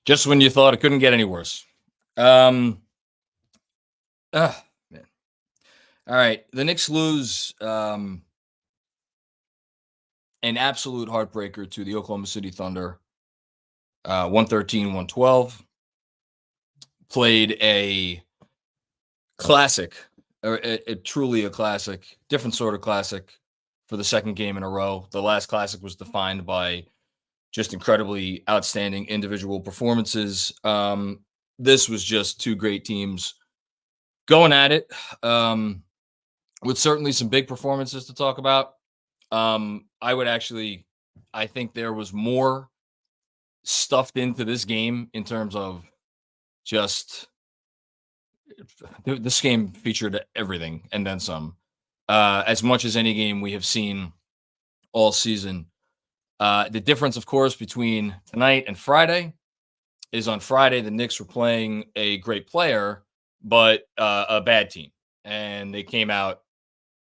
Just when you thought it couldn't get any worse. Um, man. All right. The Knicks lose an absolute heartbreaker to the Oklahoma City Thunder, 113-112. Played a classic, or truly a classic, different sort of classic for the second game in a row. The last classic was defined by just incredibly outstanding individual performances. This was just two great teams going at it, with certainly some big performances to talk about. I think there was more stuffed into this game in terms of just this game featured everything and then some, as much as any game we have seen all season. The difference, of course, between tonight and Friday is on Friday, the Knicks were playing a great player, but a bad team. And they came out,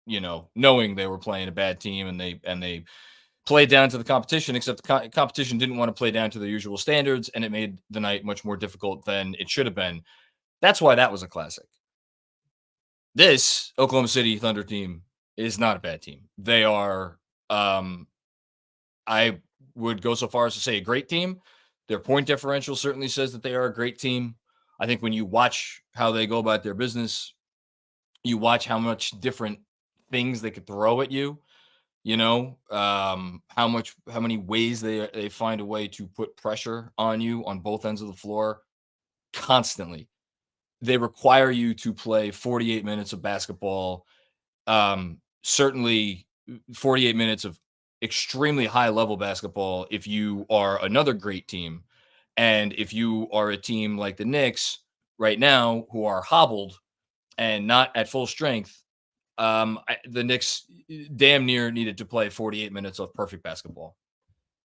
knowing they were playing a bad team, and they played down to the competition, except the competition didn't want to play down to their usual standards, and it made the night much more difficult than it should have been. That's why that was a classic. This Oklahoma City Thunder team is not a bad team. They are, I would go so far as to say, a great team. Their point differential certainly says that they are a great team. I think when you watch how they go about their business, you watch how much different things they could throw at you, how many ways they find a way to put pressure on you on both ends of the floor constantly. They require you to play 48 minutes of basketball, certainly 48 minutes of extremely high level basketball if you are another great team. And if you are a team like the Knicks right now, who are hobbled and not at full strength, the Knicks damn near needed to play 48 minutes of perfect basketball.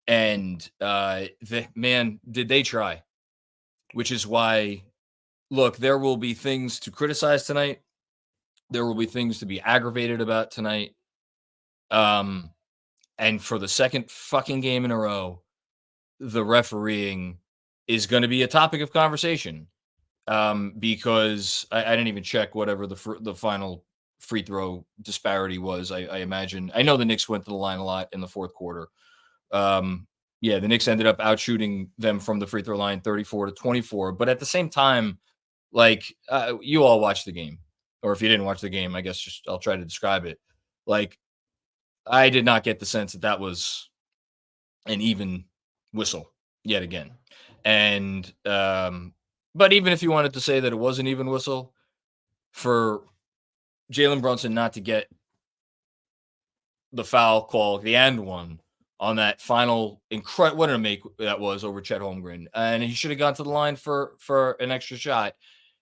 And did they try? Which is why, look, there will be things to criticize tonight. There will be things to be aggravated about tonight. And for the second fucking game in a row, the refereeing is going to be a topic of conversation. Because I didn't even check whatever the final free throw disparity was. I imagine, I know the Knicks went to the line a lot in the fourth quarter. The Knicks ended up outshooting them from the free throw line 34-24. But at the same time, you all watched the game, or if you didn't watch the game, I guess I'll try to describe it. Like, I did not get the sense that was an even whistle yet again. And, but even if you wanted to say that it was an even whistle, for Jalen Brunson not to get the foul call, the and one, on that final what a make that was over Chet Holmgren, and he should have gone to the line for an extra shot.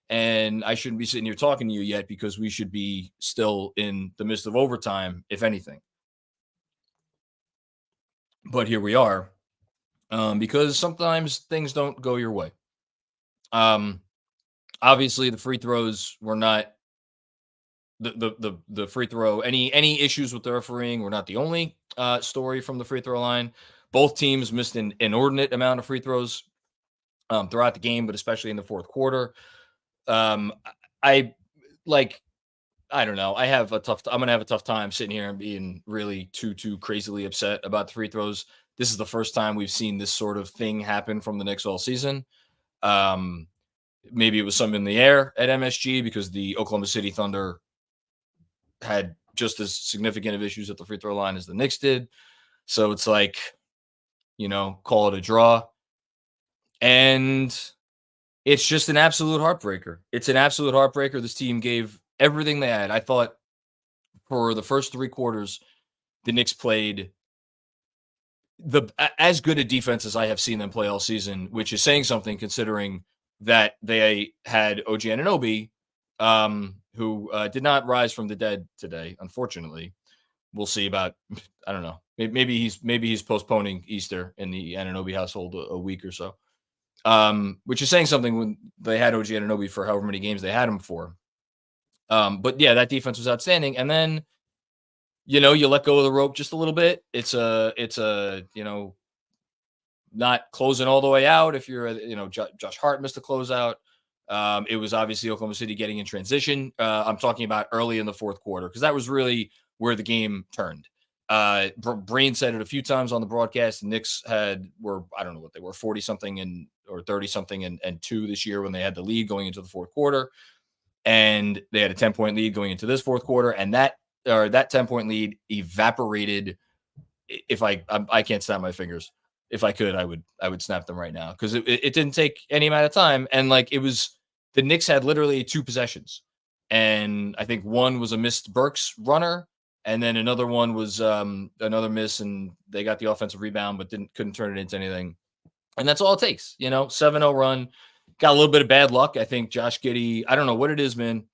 And I shouldn't be sitting here talking to you yet, because we should be still in the midst of overtime, if anything. But here we are, because sometimes things don't go your way. Obviously, the free throws were not the free throw. Any issues with the refereeing were not the only story from the free throw line. Both teams missed an inordinate amount of free throws throughout the game, but especially in the fourth quarter. I don't know. I'm going to have a tough time sitting here and being really too crazily upset about the free throws. This is the first time we've seen this sort of thing happen from the Knicks all season. Maybe it was some in the air at MSG, because the Oklahoma City Thunder had just as significant of issues at the free throw line as the Knicks did. So it's like, call it a draw. And it's just an absolute heartbreaker. It's an absolute heartbreaker. This team gave everything they had. I thought for the first three quarters, the Knicks played as good a defense as I have seen them play all season, which is saying something, considering that they had OG Anunoby, who did not rise from the dead today, unfortunately. We'll see about, I don't know. Maybe he's postponing Easter in the Anunoby household a week or so. Which is saying something when they had OG Anunoby for however many games they had him for. But yeah, that defense was outstanding. And then, you let go of the rope just a little bit. It's a not closing all the way out. If you're, Josh Hart missed a closeout. It was obviously Oklahoma City getting in transition. I'm talking about early in the fourth quarter because that was really where the game turned. Brain said it a few times on the broadcast. The Knicks were I don't know what they were, 40 something or 30 something and 2 this year when they had the lead going into the fourth quarter, and they had a 10-point lead going into this fourth quarter, and that 10-point lead evaporated. If I can't snap my fingers. If I could, I would snap them right now because it didn't take any amount of time, and like it was the Knicks had literally 2 possessions, and I think one was a missed Burks runner. And then another one was another miss, and they got the offensive rebound, but couldn't turn it into anything. And that's all it takes, 7-0 run. Got a little bit of bad luck. I think Josh Giddey, I don't know what it is, man,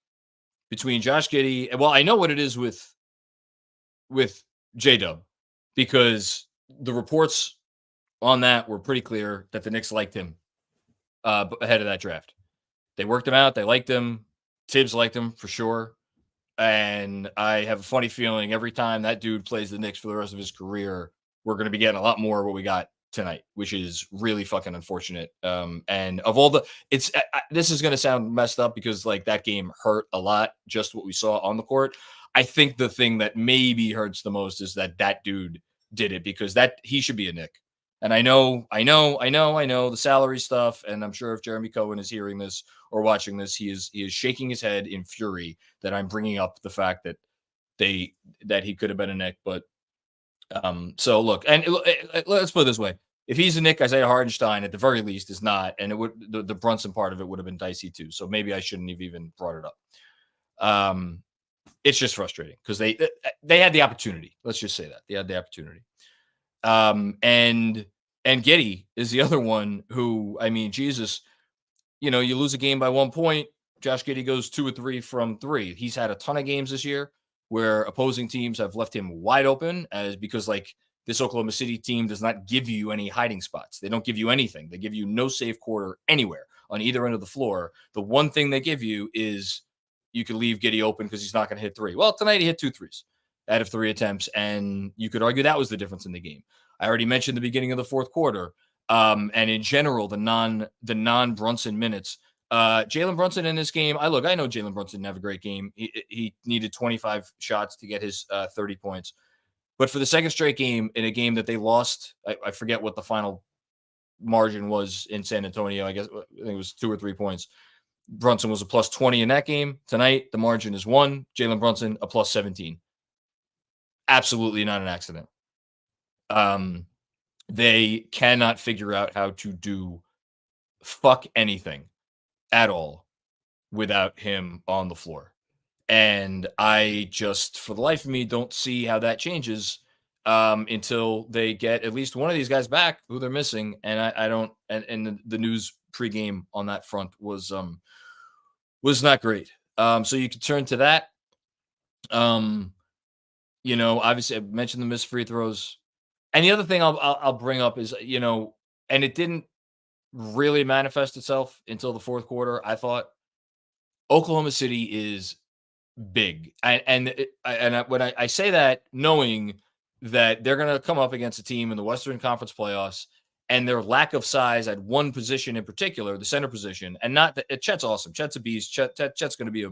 between Josh Giddey. Well, I know what it is with J-Dub because the reports on that were pretty clear that the Knicks liked him ahead of that draft. They worked him out. They liked him. Tibs liked him for sure. And I have a funny feeling every time that dude plays the Knicks for the rest of his career, we're going to be getting a lot more of what we got tonight, which is really fucking unfortunate. And of all this is going to sound messed up because like that game hurt a lot, just what we saw on the court. I think the thing that maybe hurts the most is that dude did it because he should be a Knick. And I know the salary stuff. And I'm sure if Jeremy Cohen is hearing this or watching this, he is shaking his head in fury that I'm bringing up the fact that he could have been a Knick. But so look, and let's put it this way: if he's a Knick, Isaiah Hartenstein at the very least is not, and it would the Brunson part of it would have been dicey too. So maybe I shouldn't have even brought it up. It's just frustrating because they had the opportunity. Let's just say that they had the opportunity. And Giddey is the other one who, I mean, Jesus, you lose a game by 1 point. Josh Giddey goes 2 or 3 from 3. He's had a ton of games this year where opposing teams have left him wide open because like this Oklahoma City team does not give you any hiding spots. They don't give you anything. They give you no safe quarter anywhere on either end of the floor. The one thing they give you is you can leave Giddey open because he's not going to hit 3. Well, tonight he hit 2 threes out of 3 attempts, and you could argue that was the difference in the game. I already mentioned the beginning of the fourth quarter, and in general, the non-Brunson minutes. Jalen Brunson in this game, I know Jalen Brunson didn't have a great game. He needed 25 shots to get his 30 points. But for the second straight game, in a game that they lost, I forget what the final margin was in San Antonio. I think it was 2 or 3 points. Brunson was a plus 20 in that game. Tonight, the margin is 1. Jalen Brunson, a plus 17. Absolutely not an accident. They cannot figure out how to do fuck anything at all without him on the floor. And I just, for the life of me, don't see how that changes until they get at least one of these guys back who they're missing. And I don't, and the news pregame on that front was not great. So you could turn to that. Obviously I mentioned the missed free throws. And the other thing I'll bring up is, and it didn't really manifest itself until the fourth quarter. I thought Oklahoma City is big. When I say that, knowing that they're going to come up against a team in the Western Conference playoffs and their lack of size at one position in particular, the center position, and not that Chet's awesome. Chet's a beast. Chet's going to be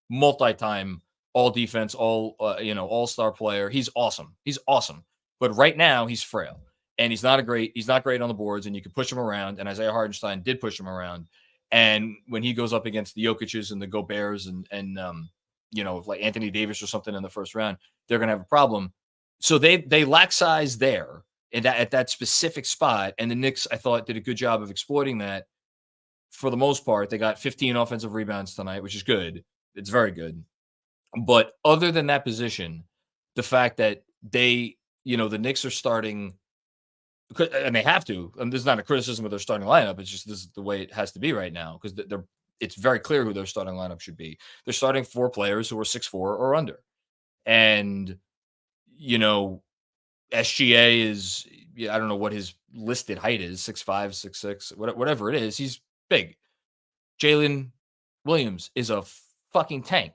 multi-time all defense, all-star player. He's awesome. But right now he's frail and he's not great on the boards, and you can push him around. And Isaiah Hartenstein did push him around. And when he goes up against the Jokic's and the Goberts and like Anthony Davis or something in the first round, they're going to have a problem. So they lack size there at that specific spot. And the Knicks, I thought, did a good job of exploiting that for the most part. They got 15 offensive rebounds tonight, which is good. It's very good. But other than that position, the fact that the Knicks are starting, and they have to, and this is not a criticism of their starting lineup. It's just, this is the way it has to be right now, because it's very clear who their starting lineup should be. They're starting 4 players who are 6'4" or under. And, SGA is, I don't know what his listed height is, 6'5", 6'6", whatever it is. He's big. Jalen Williams is a fucking tank,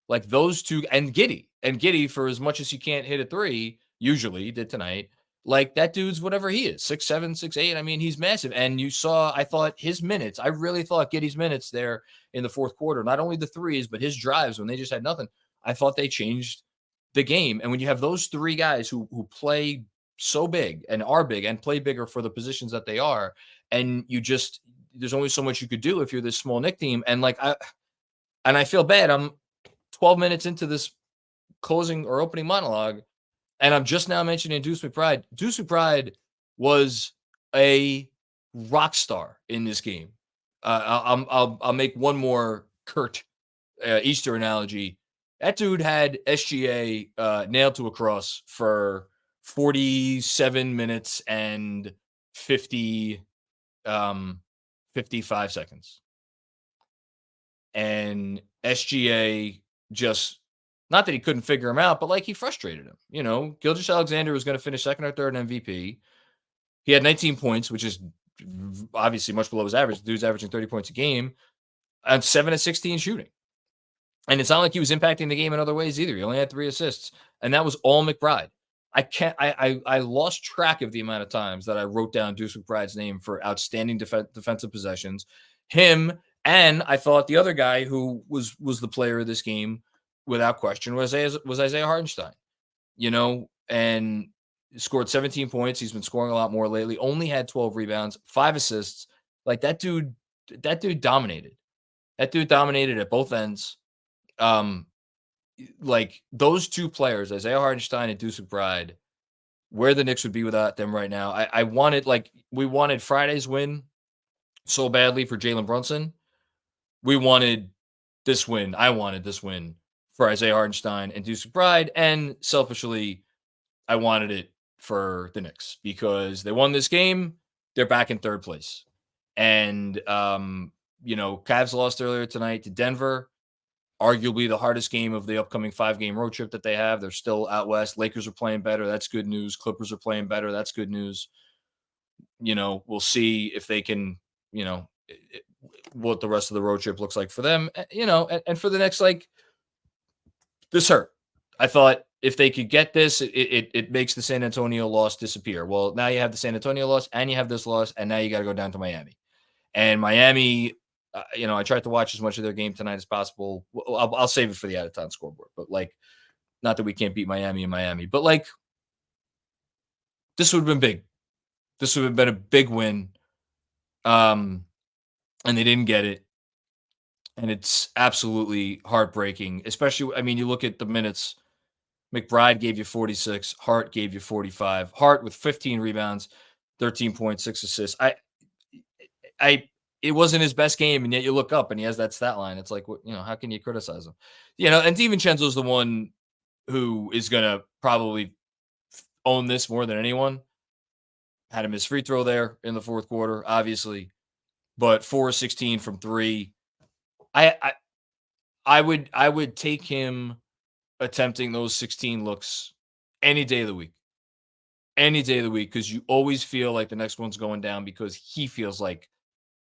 like those two, and Giddey, for as much as he can't hit a 3, usually he did tonight, Like, that dude's whatever he is, 6'7", 6'8". I mean, he's massive. And I thought his minutes, I really thought Giddey's minutes there in the fourth quarter, not only the threes, but his drives when they just had nothing, I thought they changed the game. And when you have those three guys who play so big and are big and play bigger for the positions that they are, and there's only so much you could do if you're this small Knick team. And I feel bad. I'm 12 minutes into this closing or opening monologue, and I'm just now mentioning Deuce McBride. Deuce McBride was a rock star in this game. I'll make one more Kurt Easter analogy. That dude had SGA nailed to a cross for 47 minutes and 55 seconds. And SGA just, not that he couldn't figure him out, but like he frustrated him. You know, Gilgeous-Alexander was going to finish second or third in MVP. He had 19 points, which is obviously much below his average. The dude's averaging 30 points a game and 7 of 16 shooting. And it's not like he was impacting the game in other ways either. He only had 3 assists, and that was all McBride. I lost track of the amount of times that I wrote down Deuce McBride's name for outstanding defensive possessions. Him, and I thought the other guy who was the player of this game, without question, was Isaiah Hartenstein. You know, and scored 17 points. He's been scoring a lot more lately. Only had 12 rebounds, 5 assists. Like, that dude dominated. That dude dominated at both ends. Like, those two players, Isaiah Hartenstein and Deuce McBride, where the Knicks would be without them right now. We wanted Friday's win so badly for Jalen Brunson. We wanted this win. I wanted this win for Isaiah Hartenstein and Deuce McBride, and selfishly, I wanted it for the Knicks because they won this game. They're back in third place. And, Cavs lost earlier tonight to Denver, arguably the hardest game of the upcoming 5-game road trip that they have. They're still out west. Lakers are playing better. That's good news. Clippers are playing better. That's good news. We'll see if they can, what the rest of the road trip looks like for them, and for the next, this hurt. I thought if they could get this, it makes the San Antonio loss disappear. Well, now you have the San Antonio loss and you have this loss, and now you got to go down to Miami. And Miami, I tried to watch as much of their game tonight as possible. I'll save it for the out-of-town scoreboard, but not that we can't beat Miami in Miami, but this would have been big. This would have been a big win. And they didn't get it. And it's absolutely heartbreaking, especially, you look at the minutes. McBride gave you 46. Hart gave you 45. Hart with 15 rebounds, 13.6 assists. It wasn't his best game, and yet you look up and he has that stat line. It's like, how can you criticize him? And Divincenzo's the one who is going to probably own this more than anyone. Had a missed free throw there in the fourth quarter, obviously, but 4-16 from 3. I would take him attempting those 16 looks any day of the week. Any day of the week, because you always feel like the next one's going down because he feels like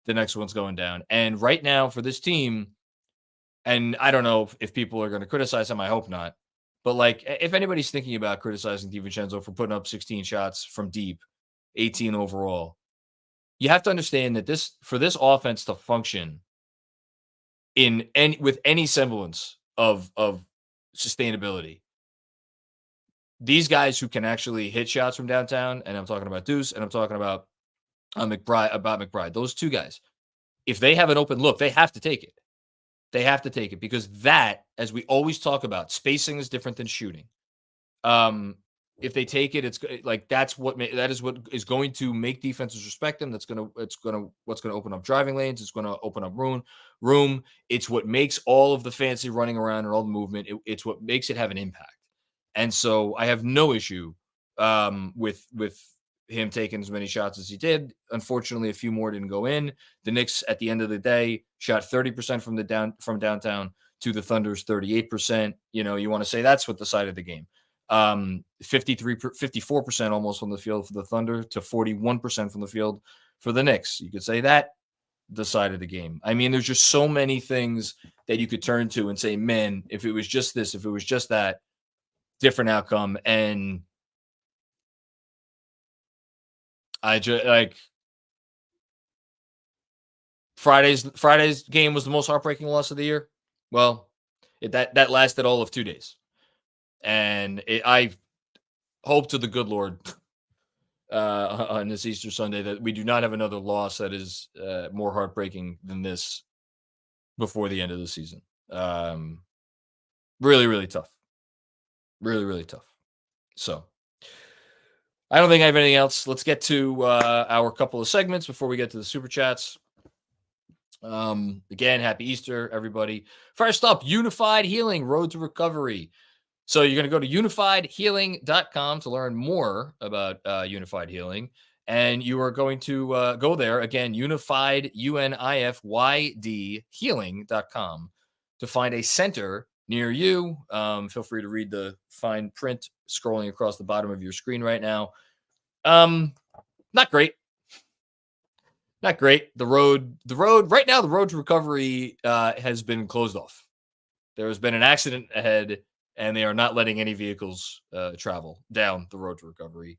the next one's going down. And right now for this team, and I don't know if people are going to criticize him, I hope not. But if anybody's thinking about criticizing Divincenzo for putting up 16 shots from deep, 18 overall, you have to understand that for this offense to function with any semblance of sustainability, these guys who can actually hit shots from downtown, and I'm talking about Deuce, and I'm talking about McBride, those two guys, if they have an open look, they have to take it. They have to take it because that, as we always talk about, spacing is different than shooting. If they take it, it's that is what is going to make defenses respect them. What's going to open up driving lanes. It's going to open up room. It's what makes all of the fancy running around and all the movement. It's what makes it have an impact. And so I have no issue with him taking as many shots as he did. Unfortunately, a few more didn't go in. The Knicks, at the end of the day, shot 30% from downtown to the Thunder's 38%. You want to say that's what decided the game. 54% almost from the field for the Thunder to 41% from the field for the Knicks. You could say that decided the game. There's just so many things that you could turn to and say, man, if it was just this, if it was just that, different outcome. And I just like Friday's game was the most heartbreaking loss of the year. Well, that lasted all of 2 days, and I hope to the good Lord on this Easter Sunday that we do not have another loss that is more heartbreaking than this before the end of the season. Really, really tough. Really, really tough. So I don't think I have anything else. Let's get to our couple of segments before we get to the super chats. Again, happy Easter, everybody. First up, Unified Healing, Road to Recovery. So you're going to go to unifiedhealing.com to learn more about Unified Healing. And you are going to go there, again, unified, UNIFYD, healing.com to find a center near you. Feel free to read the fine print scrolling across the bottom of your screen right now. Not great. Not great. The road right now, the road to recovery has been closed off. There has been an accident ahead, and they are not letting any vehicles travel down the road to recovery.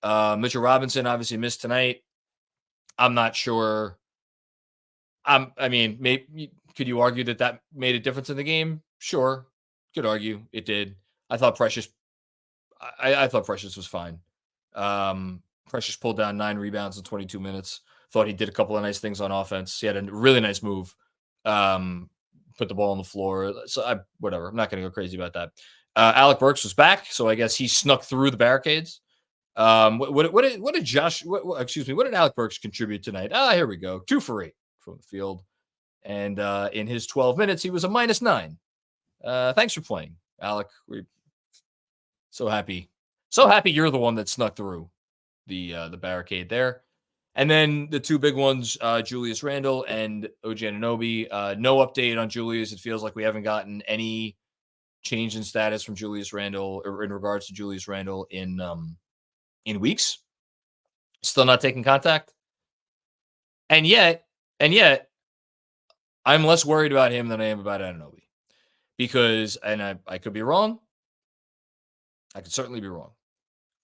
Mitchell Robinson obviously missed tonight. I'm not sure. I mean, maybe could you argue that made a difference in the game? Sure, could argue it did. I thought Precious was fine. Precious pulled down 9 rebounds in 22 minutes. Thought he did a couple of nice things on offense. He had a really nice move. Put the ball on the floor. So whatever. I'm not going to go crazy about that. Alec Burks was back, so I guess he snuck through the barricades. What did Alec Burks contribute tonight? Here we go. 2 for 8 from the field. And in his 12 minutes, he was a -9. Thanks for playing, Alec. We're so happy. So happy you're the one that snuck through the barricade there. And then the 2 big ones, Julius Randle and OG Anunoby. No update on Julius. It feels like we haven't gotten any change in status from Julius Randle or in regards to Julius Randle in weeks. Still not taking contact. And yet, I'm less worried about him than I am about Anunoby. Because, and I could be wrong. I could certainly be wrong.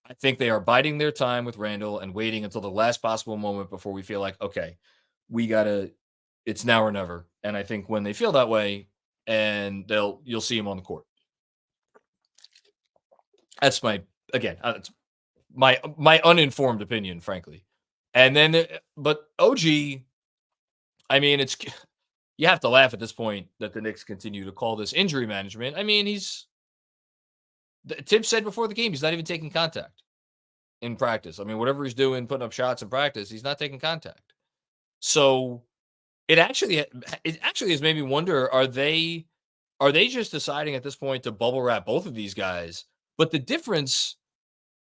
I think they are biding their time with Randle and waiting until the last possible moment before we feel like, okay, it's now or never. And I think when they feel that way, and you'll see him on the court. That's my uninformed opinion, frankly. And then, but OG, I mean, you have to laugh at this point that the Knicks continue to call this injury management. I mean, Tibs said before the game, he's not even taking contact in practice. I mean, whatever he's doing, putting up shots in practice, he's not taking contact. So it actually has made me wonder, are they just deciding at this point to bubble wrap both of these guys? But the difference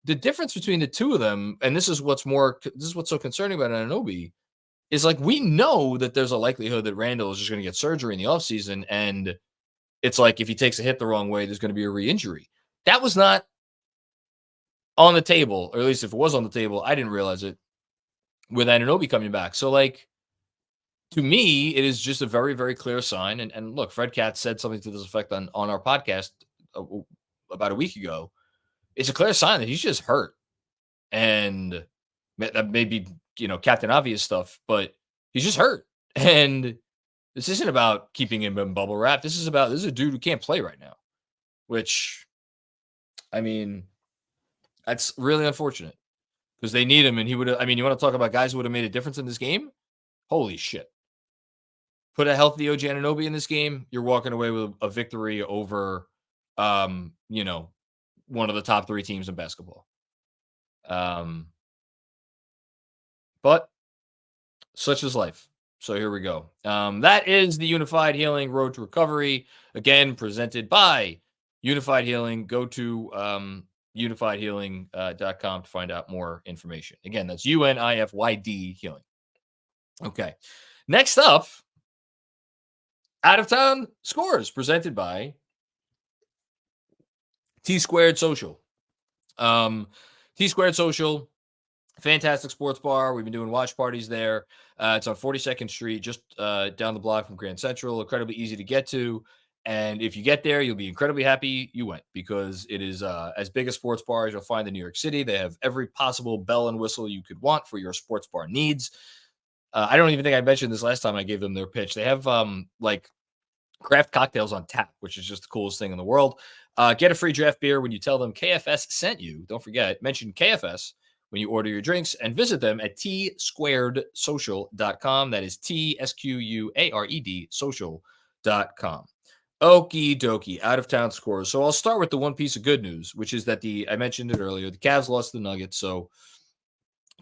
between the two of them, and this is what's so concerning about Anunoby, is like we know that there's a likelihood that Randle is just going to get surgery in the offseason, and it's like if he takes a hit the wrong way, there's going to be a re-injury. That was not on the table, or at least if it was on the table, I didn't realize it with Anunoby coming back. So, like, to me, it is just a very, very clear sign. And look, Fred Katz said something to this effect on our podcast about a week ago. It's a clear sign that he's just hurt. And that may be, Captain Obvious stuff, but he's just hurt. And this isn't about keeping him in bubble wrap. This is a dude who can't play right now, which, I mean, that's really unfortunate because they need him. And he would have, I mean, you want to talk about guys who would have made a difference in this game? Holy shit. Put a healthy OG Anunoby in this game, you're walking away with a victory over, one of the top 3 teams in basketball. But such is life. So here we go. That is the Unified Healing Road to Recovery, again, presented by Unified Healing. Go to unifiedhealing.com to find out more information. Again, that's UNIFYD Healing. Okay. Next up, Out of Town Scores, presented by T Squared Social. T Squared Social, fantastic sports bar. We've been doing watch parties there. It's on 42nd Street, just down the block from Grand Central. Incredibly easy to get to. And if you get there, you'll be incredibly happy you went, because it is as big a sports bar as you'll find in New York City. They have every possible bell and whistle you could want for your sports bar needs. I don't even think I mentioned this last time I gave them their pitch. They have like craft cocktails on tap, which is just the coolest thing in the world. Get a free draft beer when you tell them KFS sent you. Don't forget, mention KFS when you order your drinks, and visit them at tsquaredsocial.com. That is TSQUARED social.com. Okie dokie, out of town scores. So I'll start with the one piece of good news, which is that I mentioned it earlier, the Cavs lost the Nuggets. So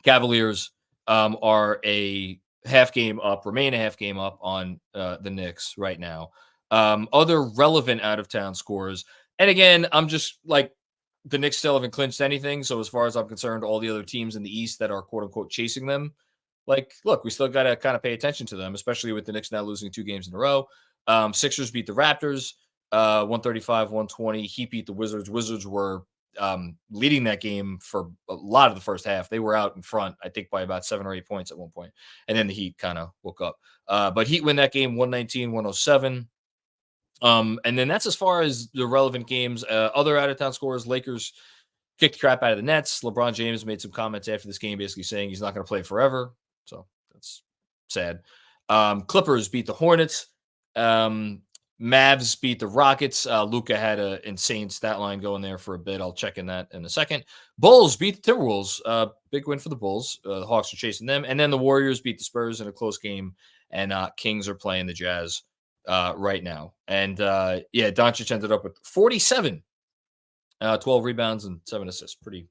Cavaliers are a half game up, remain a half game up on the Knicks right now. Other relevant out of town scores. And again, I'm just like, the Knicks still haven't clinched anything. So as far as I'm concerned, all the other teams in the East that are quote unquote chasing them, like, look, we still got to kind of pay attention to them, especially with the Knicks now losing 2 games in a row. Sixers beat the Raptors 135-120. Heat beat the Wizards. Wizards were leading that game for a lot of the first half. They were out in front, I think, by about 7 or 8 points at one point. And then the Heat kind of woke up. But Heat win that game 119-107. And then that's as far as the relevant games. Other out-of-town scores, Lakers kicked the crap out of the Nets. LeBron James made some comments after this game basically saying he's not going to play forever. So that's sad. Clippers beat the Hornets. Mavs beat the Rockets. Luka had an insane stat line going there for a bit. I'll check in that in a second. Bulls beat the Timberwolves. Big win for the Bulls. The Hawks are chasing them. And then the Warriors beat the Spurs in a close game. And Kings are playing the Jazz right now. And yeah, Doncic ended up with 47, 12 rebounds and 7 assists. Pretty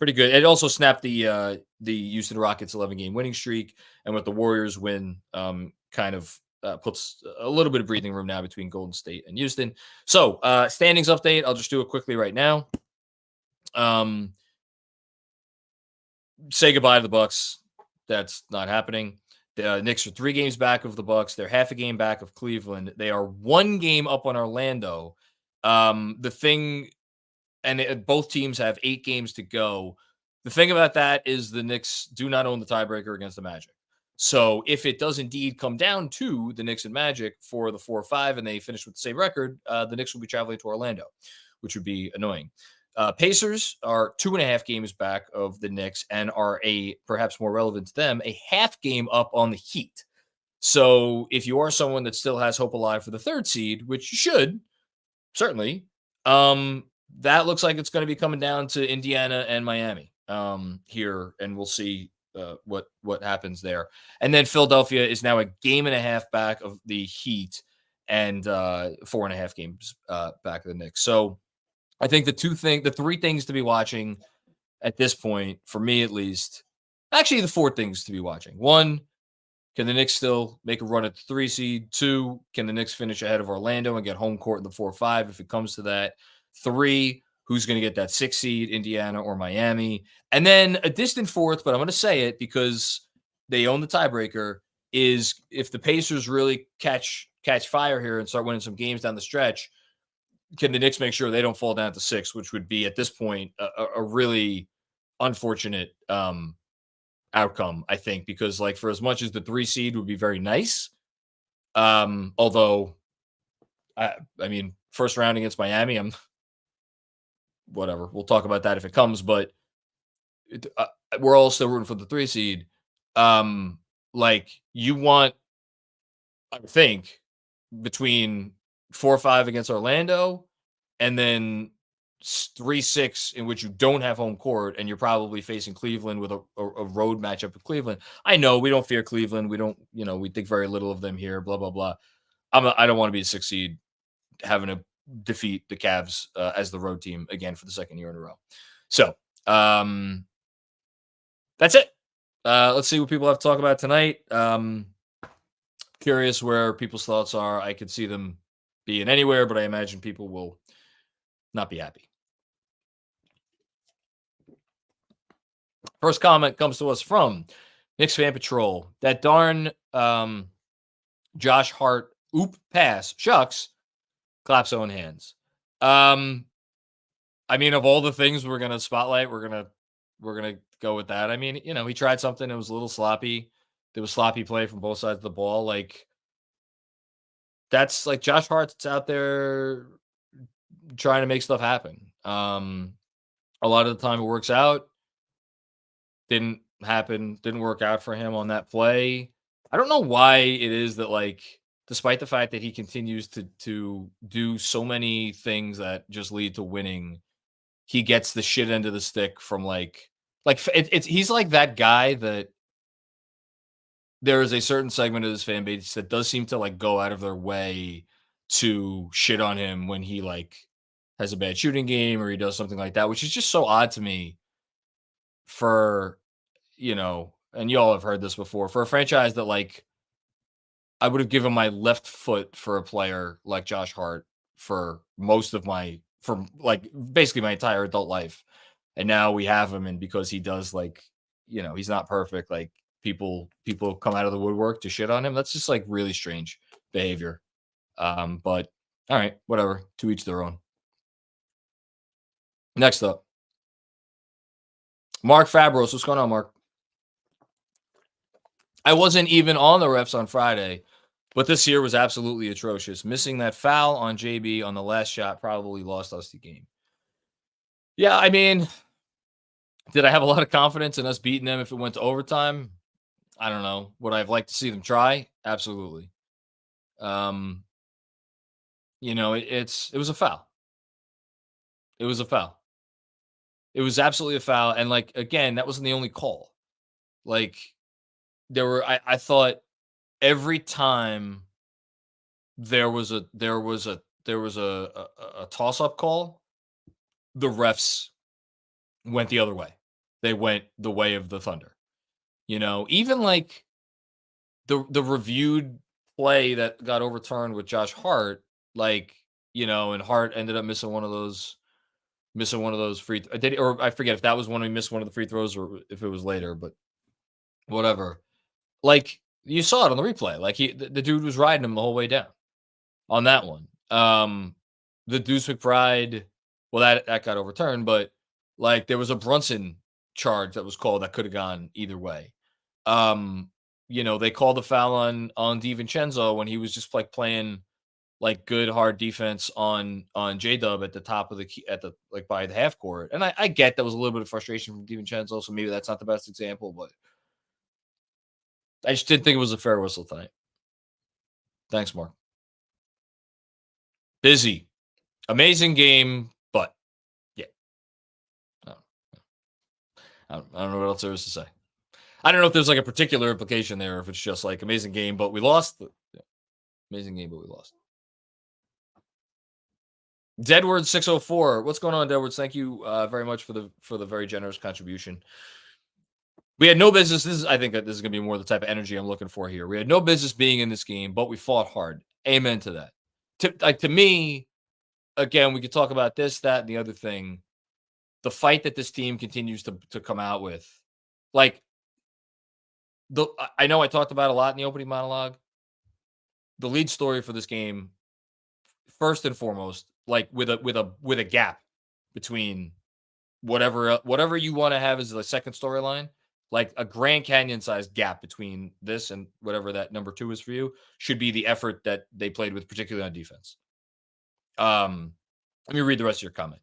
good. It also snapped the Houston Rockets 11-game winning streak. And with the Warriors win, kind of puts a little bit of breathing room now between Golden State and Houston. So standings update. I'll just do it quickly right now. Say goodbye to the Bucks. That's not happening. The Knicks are 3 games back of the Bucks. They're half a game back of Cleveland. They are 1 game up on Orlando. The thing, and both teams have 8 games to go. The thing about that is the Knicks do not own the tiebreaker against the Magic. So if it does indeed come down to the Knicks and Magic for the 4-5 and they finish with the same record, the Knicks will be traveling to Orlando, which would be annoying. Pacers are 2.5 games back of the Knicks and are perhaps more relevant to them, a half game up on the Heat. So if you are someone that still has hope alive for the 3rd seed, which you should, certainly, that looks like it's going to be coming down to Indiana and Miami here, and we'll see what happens there. And then Philadelphia is now a game and a half back of the Heat and 4.5 games back of the Knicks. So I think the 3 things to be watching at this point, for me at least, actually the 4 things to be watching. 1, can the Knicks still make a run at the 3 seed? 2, can the Knicks finish ahead of Orlando and get home court in the 4-5 if it comes to that? 3, who's going to get that 6 seed, Indiana or Miami? And then a distant 4th, but I'm going to say it because they own the tiebreaker, is if the Pacers really catch fire here and start winning some games down the stretch, can the Knicks make sure they don't fall down to 6, which would be at this point a really unfortunate outcome, I think, because like for as much as the 3 seed would be very nice, although I mean, first round against Miami, I'm whatever. We'll talk about that if it comes, but we're all still rooting for the 3 seed. Like you want, I think, between 4-5 against Orlando and then 3-6 in which you don't have home court and you're probably facing Cleveland with a road matchup with Cleveland. I know we don't fear Cleveland. We don't, we think very little of them here, blah, blah, blah. I don't want to be a 6 seed having to defeat the Cavs as the road team again for the 2nd year in a row. So that's it. Let's see what people have to talk about tonight. Curious where people's thoughts are. I could see them being anywhere, but I imagine people will not be happy. First comment comes to us from Knicks Fan Patrol. That darn Josh Hart pass. Shucks. Claps own hands. I mean, of all the things we're gonna spotlight, we're gonna go with that. I mean, he tried something. It was a little sloppy. There was sloppy play from both sides of the ball. Like, that's like Josh Hart's out there trying to make stuff happen. A lot of the time it works out. Didn't happen, didn't work out for him on that play. I don't know why it is that, like, despite the fact that he continues to do so many things that just lead to winning, he gets the shit end of the stick from it's he's like that guy that there is a certain segment of this fan base that does seem to like go out of their way to shit on him when he like has a bad shooting game or he does something like that, which is just so odd to me for, and you all have heard this before, for a franchise that like I would have given my left foot for a player like Josh Hart for for like basically my entire adult life. And now we have him, and because he does like, he's not perfect, like people come out of the woodwork to shit on him. That's just like really strange behavior. But all right, whatever, to each their own. Next up, Mark Fabros. What's going on, Mark? I wasn't even on the refs on Friday, but this year was absolutely atrocious. Missing that foul on JB on the last shot probably lost us the game. Yeah, I mean, did I have a lot of confidence in us beating them if it went to overtime? I don't know. Would I have liked to see them try? Absolutely. It was a foul. It was a foul. It was absolutely a foul. And like, again, that wasn't the only call. Like, I thought every time there was a toss-up call, the refs went the other way. They went the way of the Thunder. Even like the reviewed play that got overturned with Josh Hart, like, and Hart ended up missing one of those free or I forget if that was when he missed one of the free throws or if it was later, but whatever. Like, you saw it on the replay. Like, the dude was riding him the whole way down on that one. The Deuce McBride, well, that got overturned, but like there was a Brunson charge that was called that could have gone either way. They called the foul on Divincenzo when he was just like playing like good hard defense on J-Dub at the top of like by the half court. And I get that was a little bit of frustration from Divincenzo, so maybe that's not the best example, but I just didn't think it was a fair whistle tonight. Thanks, Mark. Busy. Amazing game, but yeah. I don't know what else there is to say. I don't know if there's like a particular implication there, or if it's just like amazing game, but we lost. Yeah. Amazing game, but we lost. Deadward 604. What's going on, Deadwards? Thank you very much for the very generous contribution. We had no business. I think that this is going to be more the type of energy I'm looking for here. We had no business being in this game, but we fought hard. Amen to that. To me, again, we could talk about this, that, and the other thing. The fight that this team continues to come out with, like I know I talked about a lot in the opening monologue. The lead story for this game, first and foremost, like with a gap between whatever you want to have as the second storyline, like a Grand Canyon sized gap between this and whatever that number 2 is for you, should be the effort that they played with, particularly on defense. Let me read the rest of your comment.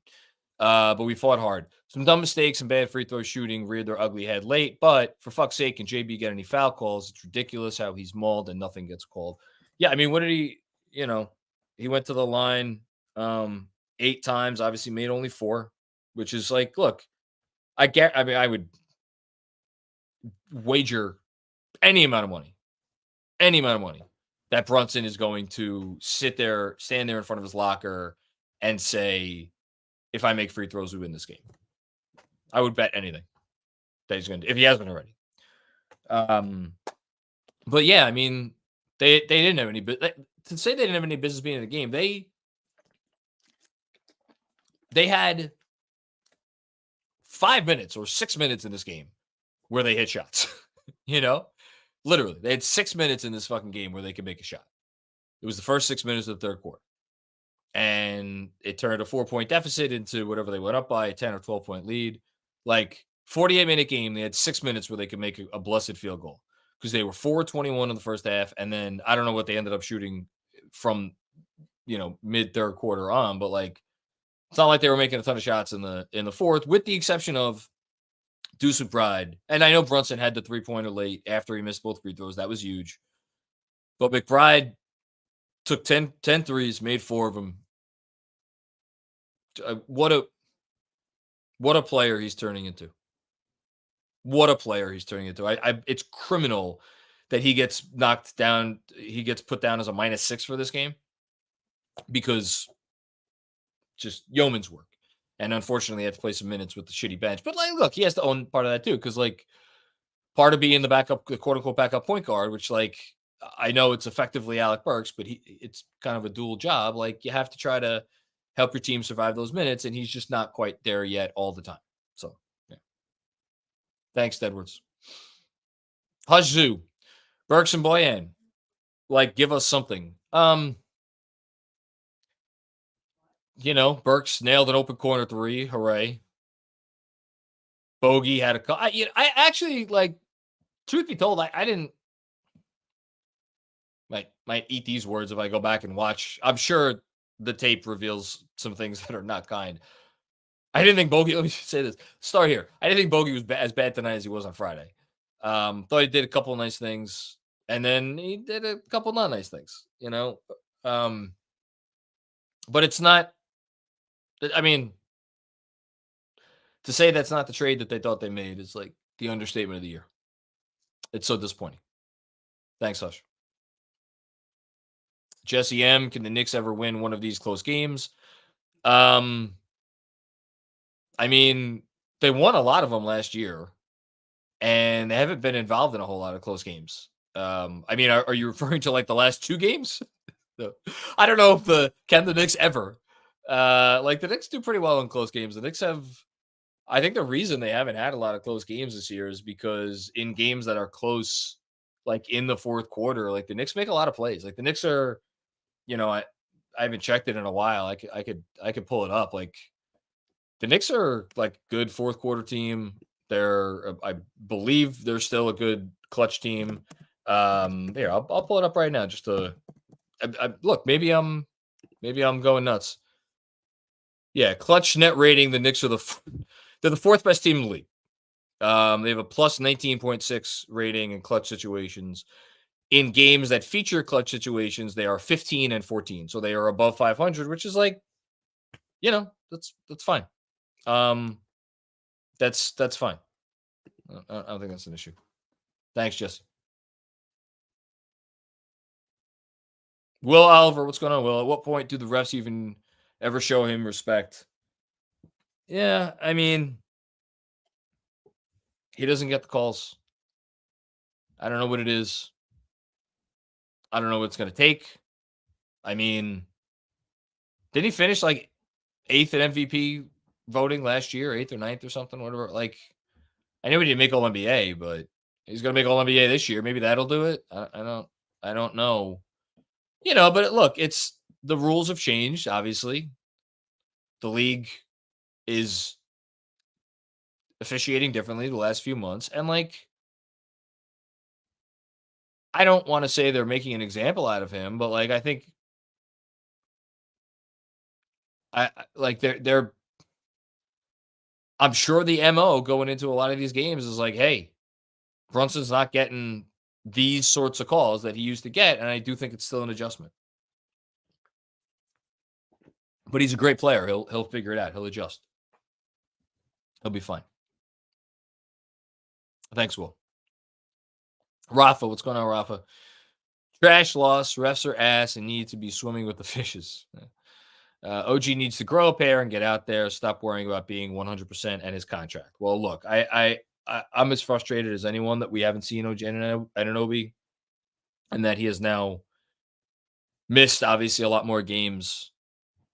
But we fought hard. Some dumb mistakes and bad free throw shooting reared their ugly head late. But for fuck's sake, can JB get any foul calls? It's ridiculous how he's mauled and nothing gets called. Yeah, I mean, what did he? He went to the line 8 times. Obviously, made only 4, which is like, look, I would wager any amount of money that Brunson is going to stand there in front of his locker and say, if I make free throws, we win this game. I would bet anything that he's going to, if he hasn't already. But yeah, I mean, they didn't have any, to say they didn't have any business being in the game, they had 5 minutes or 6 minutes in this game where they hit shots. Literally, they had 6 minutes in this fucking game where they could make a shot. It was the first 6 minutes of the third quarter. And it turned a 4-point deficit into whatever they went up by, a 10 or 12-point lead. Like, 48-minute game, they had 6 minutes where they could make a blessed field goal because they were 4-21 in the first half. And then I don't know what they ended up shooting from mid third quarter on, but like it's not like they were making a ton of shots in the fourth, with the exception of Deuce McBride. And I know Brunson had the 3-pointer late after he missed both free throws. That was huge. But McBride took 10 threes, made 4 of them. What a player he's turning into. What a player he's turning into. It's criminal that he gets knocked down. He gets put down as a -6 for this game because just yeoman's work. And unfortunately, he had to play some minutes with the shitty bench. But like, look, he has to own part of that too, because like part of being the quote unquote backup point guard, which like I know it's effectively Alec Burks, but it's kind of a dual job. Like you have to try to help your team survive those minutes, and he's just not quite there yet all the time. So yeah. Thanks, Edwards. Hajzu, Burks and Boyan, like give us something. Burks nailed an open corner 3. Hooray. Bogey had a call. I actually, like, truth be told, I didn't might eat these words if I go back and watch. I'm sure the tape reveals some things that are not kind. I didn't think Bogey, let me say this. Start here. I didn't think Bogey was as bad tonight as he was on Friday. Thought he did a couple of nice things, and then he did a couple not nice things, but it's not, I mean, to say that's not the trade that they thought they made is like the understatement of the year. It's so disappointing. Thanks, Hush. Jesse M, can the Knicks ever win one of these close games? I mean, they won a lot of them last year, and they haven't been involved in a whole lot of close games. I mean, are you referring to like the last 2 games? No. I don't know if can the Knicks ever. Like the Knicks do pretty well in close games. The Knicks have, I think the reason they haven't had a lot of close games this year is because in games that are close, like in the fourth quarter, like the Knicks make a lot of plays. Like the Knicks are, I haven't checked it in a while. I could pull it up. Like the Knicks are like good fourth quarter team. I believe they're still a good clutch team. Here, I'll pull it up right now just to look. Maybe I'm going nuts. Yeah, clutch net rating. The Knicks are they're the 4th best team in the league. They have a plus 19.6 rating in clutch situations. In games that feature clutch situations, they are 15 and 14. So they are above 500, which is like, that's fine. That's fine. I don't think that's an issue. Thanks, Jesse. Will Oliver, what's going on, Will? At what point do the refs even ever show him respect? Yeah, I mean, he doesn't get the calls. I don't know what it is. I don't know what it's going to take. I mean, did he finish like 8th at MVP voting last year, 8th or 9th or something, whatever? Like, I knew he didn't make All NBA, but he's going to make All NBA this year. Maybe that'll do it. I don't know. But look, it's the rules have changed. Obviously, the league is officiating differently the last few months, and like, I don't want to say they're making an example out of him, but like, I think like they're I'm sure the MO going into a lot of these games is like, hey, Brunson's not getting these sorts of calls that he used to get, and I do think it's still an adjustment. But he's a great player. He'll figure it out. He'll adjust. He'll be fine. Thanks, Will. Rafa, what's going on, Rafa? Trash loss. Refs are ass and need to be swimming with the fishes. OG needs to grow a pair and get out there. Stop worrying about being 100% and his contract. Well, look, I'm as frustrated as anyone that we haven't seen OG Anunoby, and that he has now missed obviously a lot more games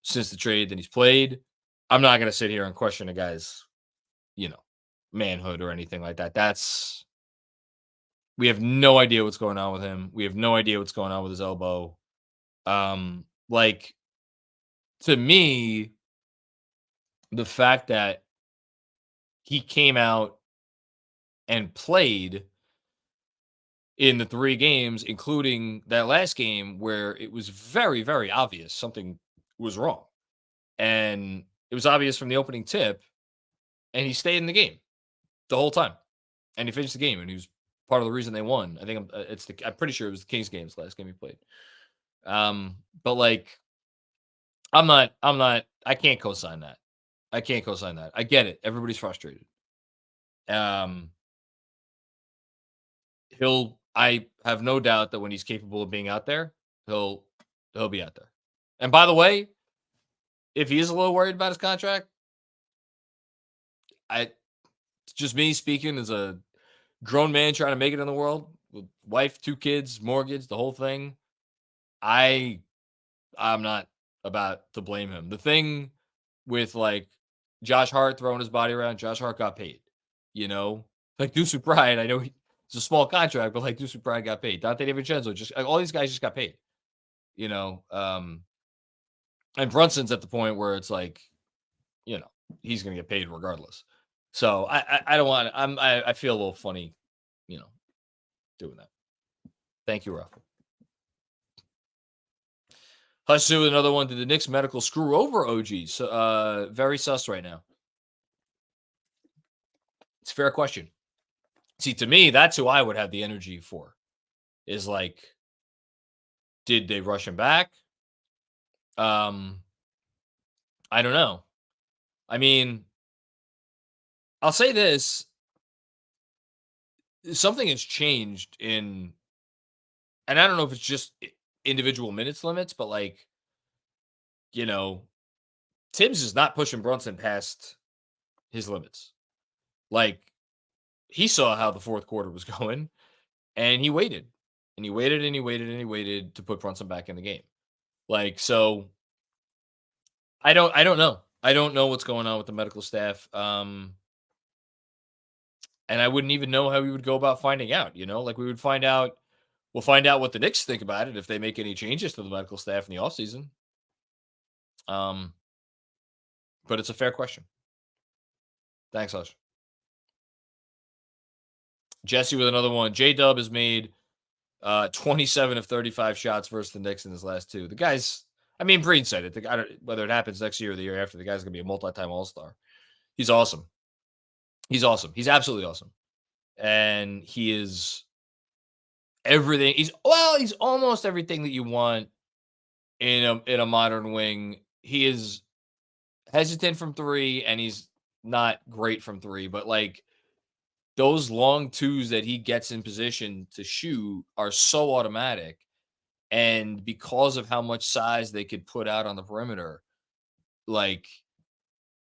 since the trade than he's played. I'm not going to sit here and question a guy's, manhood or anything like that. We have no idea what's going on with him. We have no idea what's going on with his elbow. Like, to me, the fact that he came out and played in the 3 games, including that last game where it was very, very obvious something was wrong. And it was obvious from the opening tip, and he stayed in the game the whole time. And he finished the game, and he was part of the reason they won. I think I'm pretty sure it was the Kings game's last game he played. But like I can't co-sign that. I can't co-sign that. I get it. Everybody's frustrated. Um I have no doubt that when he's capable of being out there, he'll be out there. And by the way, if he is a little worried about his contract, it's just me speaking as a grown man trying to make it in the world with wife, 2 kids, mortgage, the whole thing. I'm not about to blame him. The thing with like Josh Hart throwing his body around, Josh Hart got paid. You know, like Deuce McBride, I know it's a small contract, but like Deuce McBride got paid. Dante Divincenzo, just all these guys just got paid. You know, and Brunson's at the point where it's like, you know, he's going to get paid regardless. So I don't want. I feel a little funny, you know, doing that. Thank you, Ralph. Hush with another one. Did the Knicks medical screw over OG? So very sus right now. It's a fair question. See, to me, that's who I would have the energy for. Is like, did they rush him back? I don't know. I mean, I'll say this. Something has changed and I don't know if it's just individual minutes limits, but like, you know, Tibs is not pushing Brunson past his limits. Like, he saw how the fourth quarter was going and he waited and he waited and he waited and he waited to put Brunson back in the game. Like, so I don't know. I don't know what's going on with the medical staff. And I wouldn't even know how we would go about finding out, you know, like we'll find out what the Knicks think about it if they make any changes to the medical staff in the offseason. But it's a fair question. Thanks, Hush. Jesse with another one. J-Dub has made 27 of 35 shots versus the Knicks in his last 2. The guy's, I mean, Breen said it. Whether it happens next year or the year after, the guy's going to be a multi-time All-Star. He's awesome. He's awesome. He's absolutely awesome. And he is everything. He's almost everything that you want in a modern wing. He is hesitant from 3 and he's not great from 3, but like those long 2s that he gets in position to shoot are so automatic. And because of how much size they could put out on the perimeter, like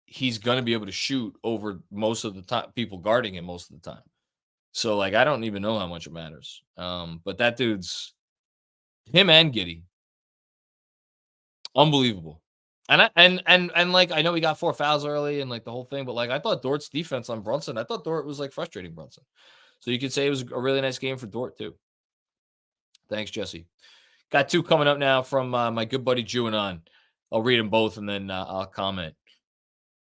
he's going to be able to shoot over most of the time, people guarding him most of the time. So like, I don't even know how much it matters. But that dude's him and Giddey. Unbelievable. And like, I know he got 4 fouls early and like the whole thing, but like, I thought Dort's defense on Brunson, I thought Dort was like frustrating Brunson. So you could say it was a really nice game for Dort too. Thanks, Jesse. Got 2 coming up now from my good buddy Juanon. I'll read them both and then I'll comment.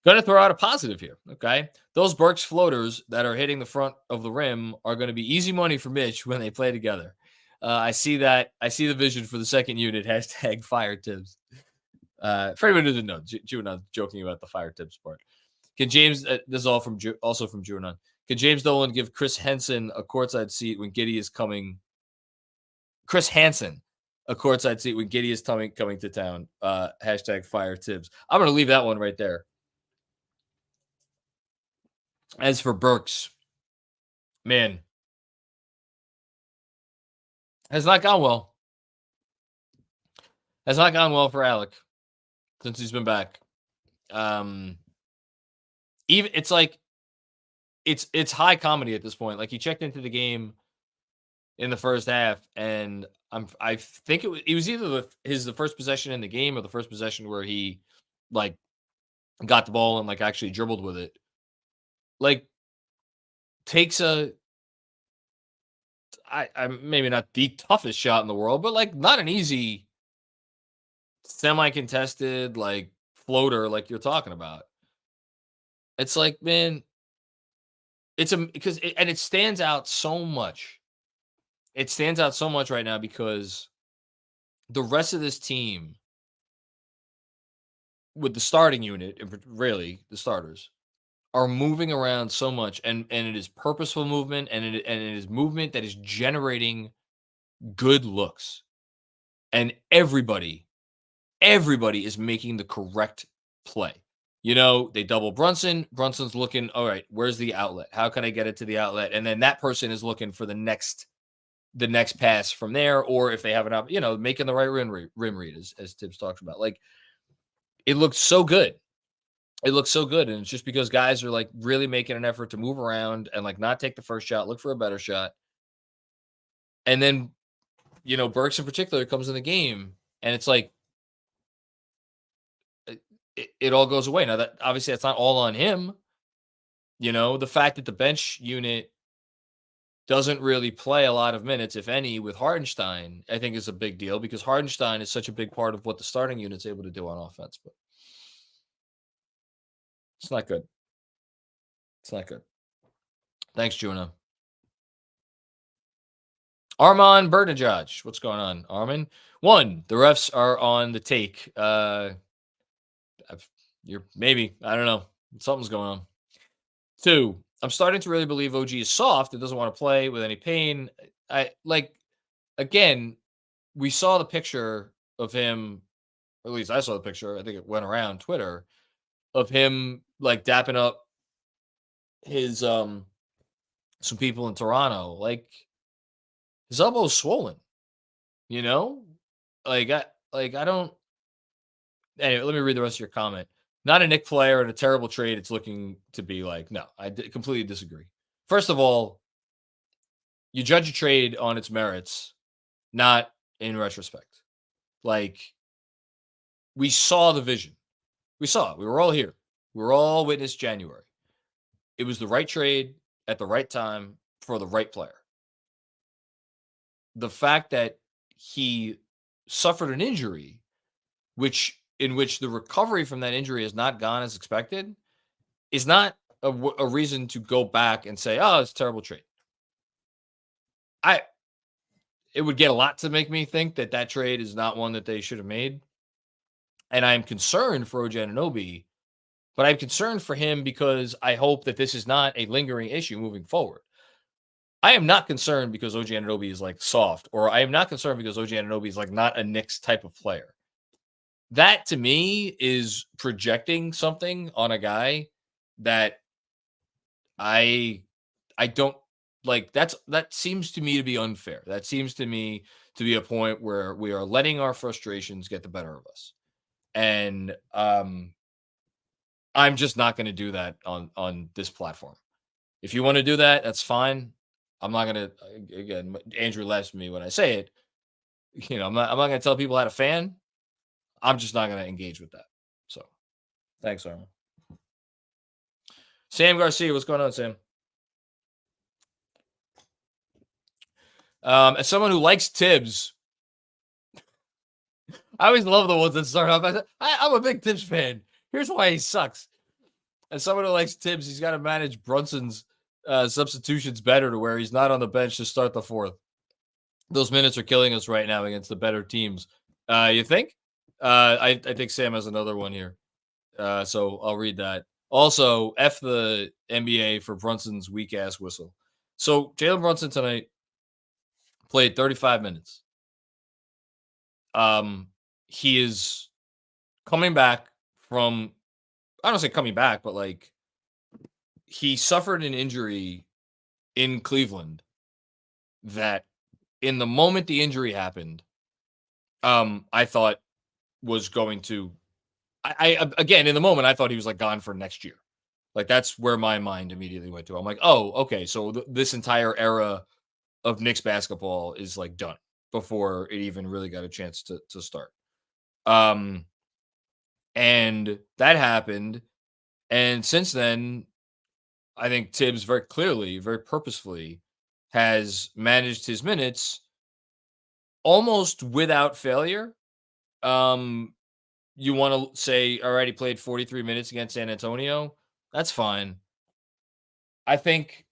Going to throw out a positive here, okay? Those Burks floaters that are hitting the front of the rim are going to be easy money for Mitch when they play together. I see that. I see the vision for the second unit. # fire Tibs. For anyone who doesn't know, Juanon joking about the fire Tibs part. Can James? This is all from also from Juanon. Can James Dolan give Chris Henson a courtside seat when Giddey is coming? Chris Hansen a courtside seat when Giddey is coming to town. # fire Tibs. I'm going to leave that one right there. As for Burks, man, has not gone well. Has not gone well for Alec since he's been back. Even it's like it's high comedy at this point. Like he checked into the game in the first half, and I think it was either the first possession in the game or the first possession where he like got the ball and like actually dribbled with it. Like takes I maybe not the toughest shot in the world, but like not an easy semi-contested like floater like you're talking about. It's like, man, because it stands out so much it stands out so much right now because the rest of this team, with the starting unit, and really the starters, are moving around so much, and it is purposeful movement, and it is movement that is generating good looks, and everybody is making the correct play. They double Brunson. Brunson's looking, all right, where's the outlet? How can I get it to the outlet? And then that person is looking for the next pass from there, or if they have making the right rim read, as Tibs talks about. Like, it looks so good. It looks so good. And it's just because guys are like really making an effort to move around and like not take the first shot, look for a better shot. And then, Burks in particular comes in the game, and it's like it all goes away. Now, that obviously that's not all on him. The fact that the bench unit doesn't really play a lot of minutes, if any, with Hardenstein, I think is a big deal, because Hardenstein is such a big part of what the starting unit's able to do on offense. But it's not good. It's not good. Thanks, Juno. Armand Bernajaj. What's going on, Armin? 1, the refs are on the take. Maybe. I don't know. Something's going on. 2, I'm starting to really believe OG is soft and doesn't want to play with any pain. Again, we saw the picture of him, or at least I saw the picture, I think it went around Twitter, of him like dapping up his some people in Toronto. Like, his elbow's swollen, you know? I don't. Anyway, let me read the rest of your comment. Not a Knick player and a terrible trade. It's looking to be like, no, I completely disagree. First of all, you judge a trade on its merits, not in retrospect. Like, we saw the vision. We saw it. We were all here. We were all witness January. It was the right trade at the right time for the right player. The fact that he suffered an injury, in which the recovery from that injury has not gone as expected, is not a reason to go back and say, oh, it's a terrible trade. It would get a lot to make me think that trade is not one that they should have made. And I'm concerned for OG Anunoby, but I'm concerned for him because I hope that this is not a lingering issue moving forward. I am not concerned because OG Anunoby is like soft, or I am not concerned because OG Anunoby is like not a Knicks type of player. That to me is projecting something on a guy that I don't like. That seems to me to be unfair. That seems to me to be a point where we are letting our frustrations get the better of us. And I'm just not going to do that on this platform. If you want to do that, that's fine. I'm not going to, again, Andrew laughs at me when I say it. I'm not going to tell people how to fan. I'm just not going to engage with that. So, thanks, Armin. Sam Garcia, what's going on, Sam? As someone who likes Tibs, I always love the ones that start off. I'm a big Tibs fan. Here's why he sucks. As someone who likes Tibs, he's got to manage Brunson's substitutions better, to where he's not on the bench to start the fourth. Those minutes are killing us right now against the better teams. You think? I think Sam has another one here. So I'll read that. Also, F the NBA for Brunson's weak ass whistle. So Jalen Brunson tonight played 35 minutes. He is coming back from, I don't say coming back, but like, he suffered an injury in Cleveland that, in the moment the injury happened, I thought was going to, again, in the moment, I thought he was like gone for next year. Like, that's where my mind immediately went to. I'm like, oh, okay. So this entire era of Knicks basketball is like done before it even really got a chance to start. And that happened. And since then, I think Tibs very clearly, very purposefully has managed his minutes almost without failure. You want to say, all right, he played 43 minutes against San Antonio. That's fine. I think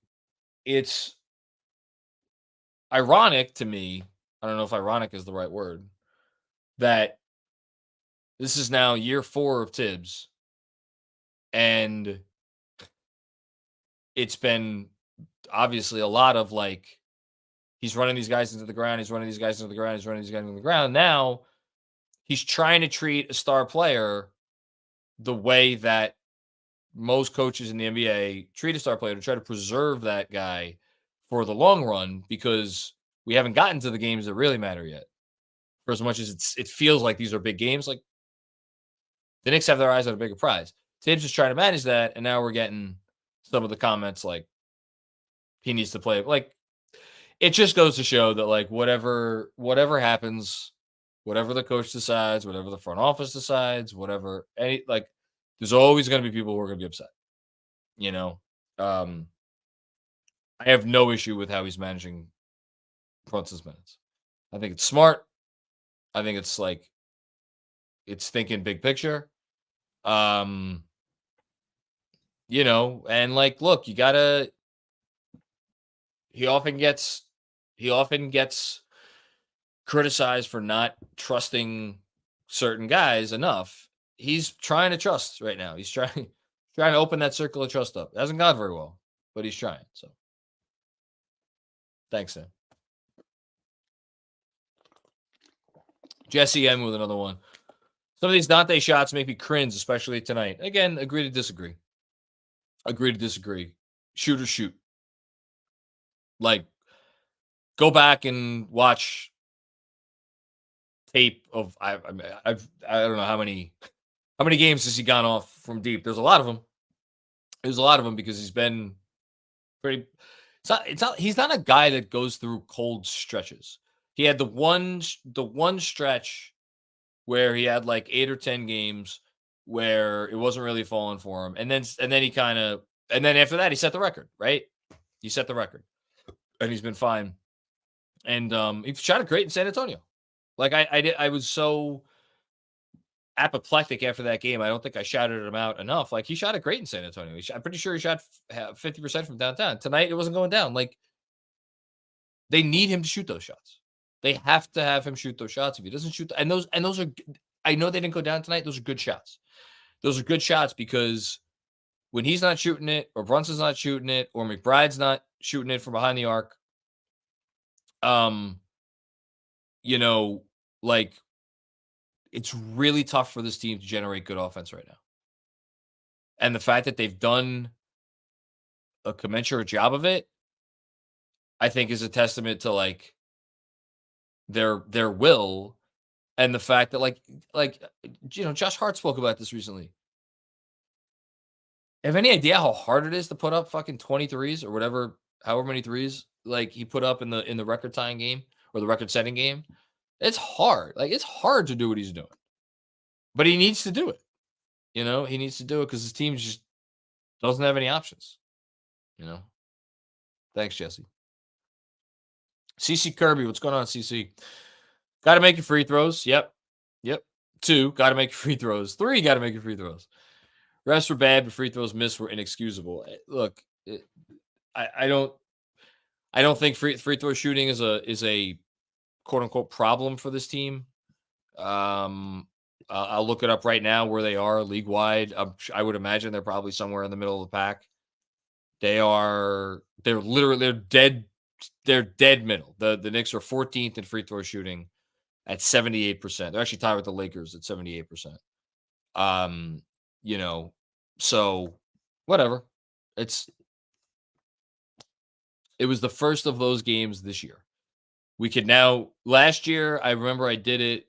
ironic to me. I don't know if ironic is the right word. That this is now year 4 of Tibs, and it's been obviously a lot of like he's running these guys into the ground, he's running these guys into the ground, he's running these guys into the ground. Now he's trying to treat a star player the way that most coaches in the NBA treat a star player, to try to preserve that guy for the long run, because we haven't gotten to the games that really matter yet. For as much as it feels like these are big games, like the Knicks have their eyes on a bigger prize. Tibbs is trying to manage that, and now we're getting some of the comments like he needs to play. Like it just goes to show that like whatever happens, whatever the coach decides, whatever the front office decides, whatever there's always going to be people who are going to be upset. You know, I have no issue with how he's managing Brunson's minutes. I think it's smart. I think it's like it's thinking big picture. You know, and like, look, you gotta. He often gets criticized for not trusting certain guys enough. He's trying to trust right now. He's trying to open that circle of trust up. It hasn't gone very well, but he's trying. So, thanks, Sam. Jesse M with another one. Some of these Dante shots make me cringe, especially tonight. Again, agree to disagree. Agree to disagree. Shoot or shoot. Like, go back and watch tape of I don't know how many games has he gone off from deep. There's a lot of them. There's a lot of them because he's been pretty. It's not. He's not a guy that goes through cold stretches. He had the one stretch where he had like 8 or 10 games where it wasn't really falling for him, and then after that he set the record. Right, he set the record, and he's been fine. And he shot it great in San Antonio. Like I was so apoplectic after that game. I don't think I shouted him out enough. Like he shot it great in San Antonio. I'm pretty sure he shot 50% from downtown. Tonight it wasn't going down. Like they need him to shoot those shots. They have to have him shoot those shots. If he doesn't shoot, and those are, I know they didn't go down tonight. Those are good shots. Those are good shots because when he's not shooting it, or Brunson's not shooting it, or McBride's not shooting it from behind the arc, you know, like it's really tough for this team to generate good offense right now. And the fact that they've done a commensurate job of it, I think is a testament to like their will, and the fact that like you know, Josh Hart spoke about this recently. Have any idea how hard it is to put up fucking 23s or whatever, however many threes like he put up in the record tying game or the record setting game? It's hard. Like it's hard to do what he's doing. But he needs to do it. You know, he needs to do it because his team just doesn't have any options. You know. Thanks, Jesse. CC Kirby, what's going on, CC? Got to make your free throws. Yep. 2, got to make your free throws. 3, got to make your free throws. Refs were bad, but free throws missed were inexcusable. Look, I don't think free throw shooting is a quote unquote problem for this team. I'll look it up right now where they are league wide. I would imagine they're probably somewhere in the middle of the pack. They're dead. They're dead middle. The Knicks are 14th in free throw shooting at 78%. They're actually tied with the Lakers at 78%. You know, so whatever. It was the first of those games this year. We could now, last year, I remember I did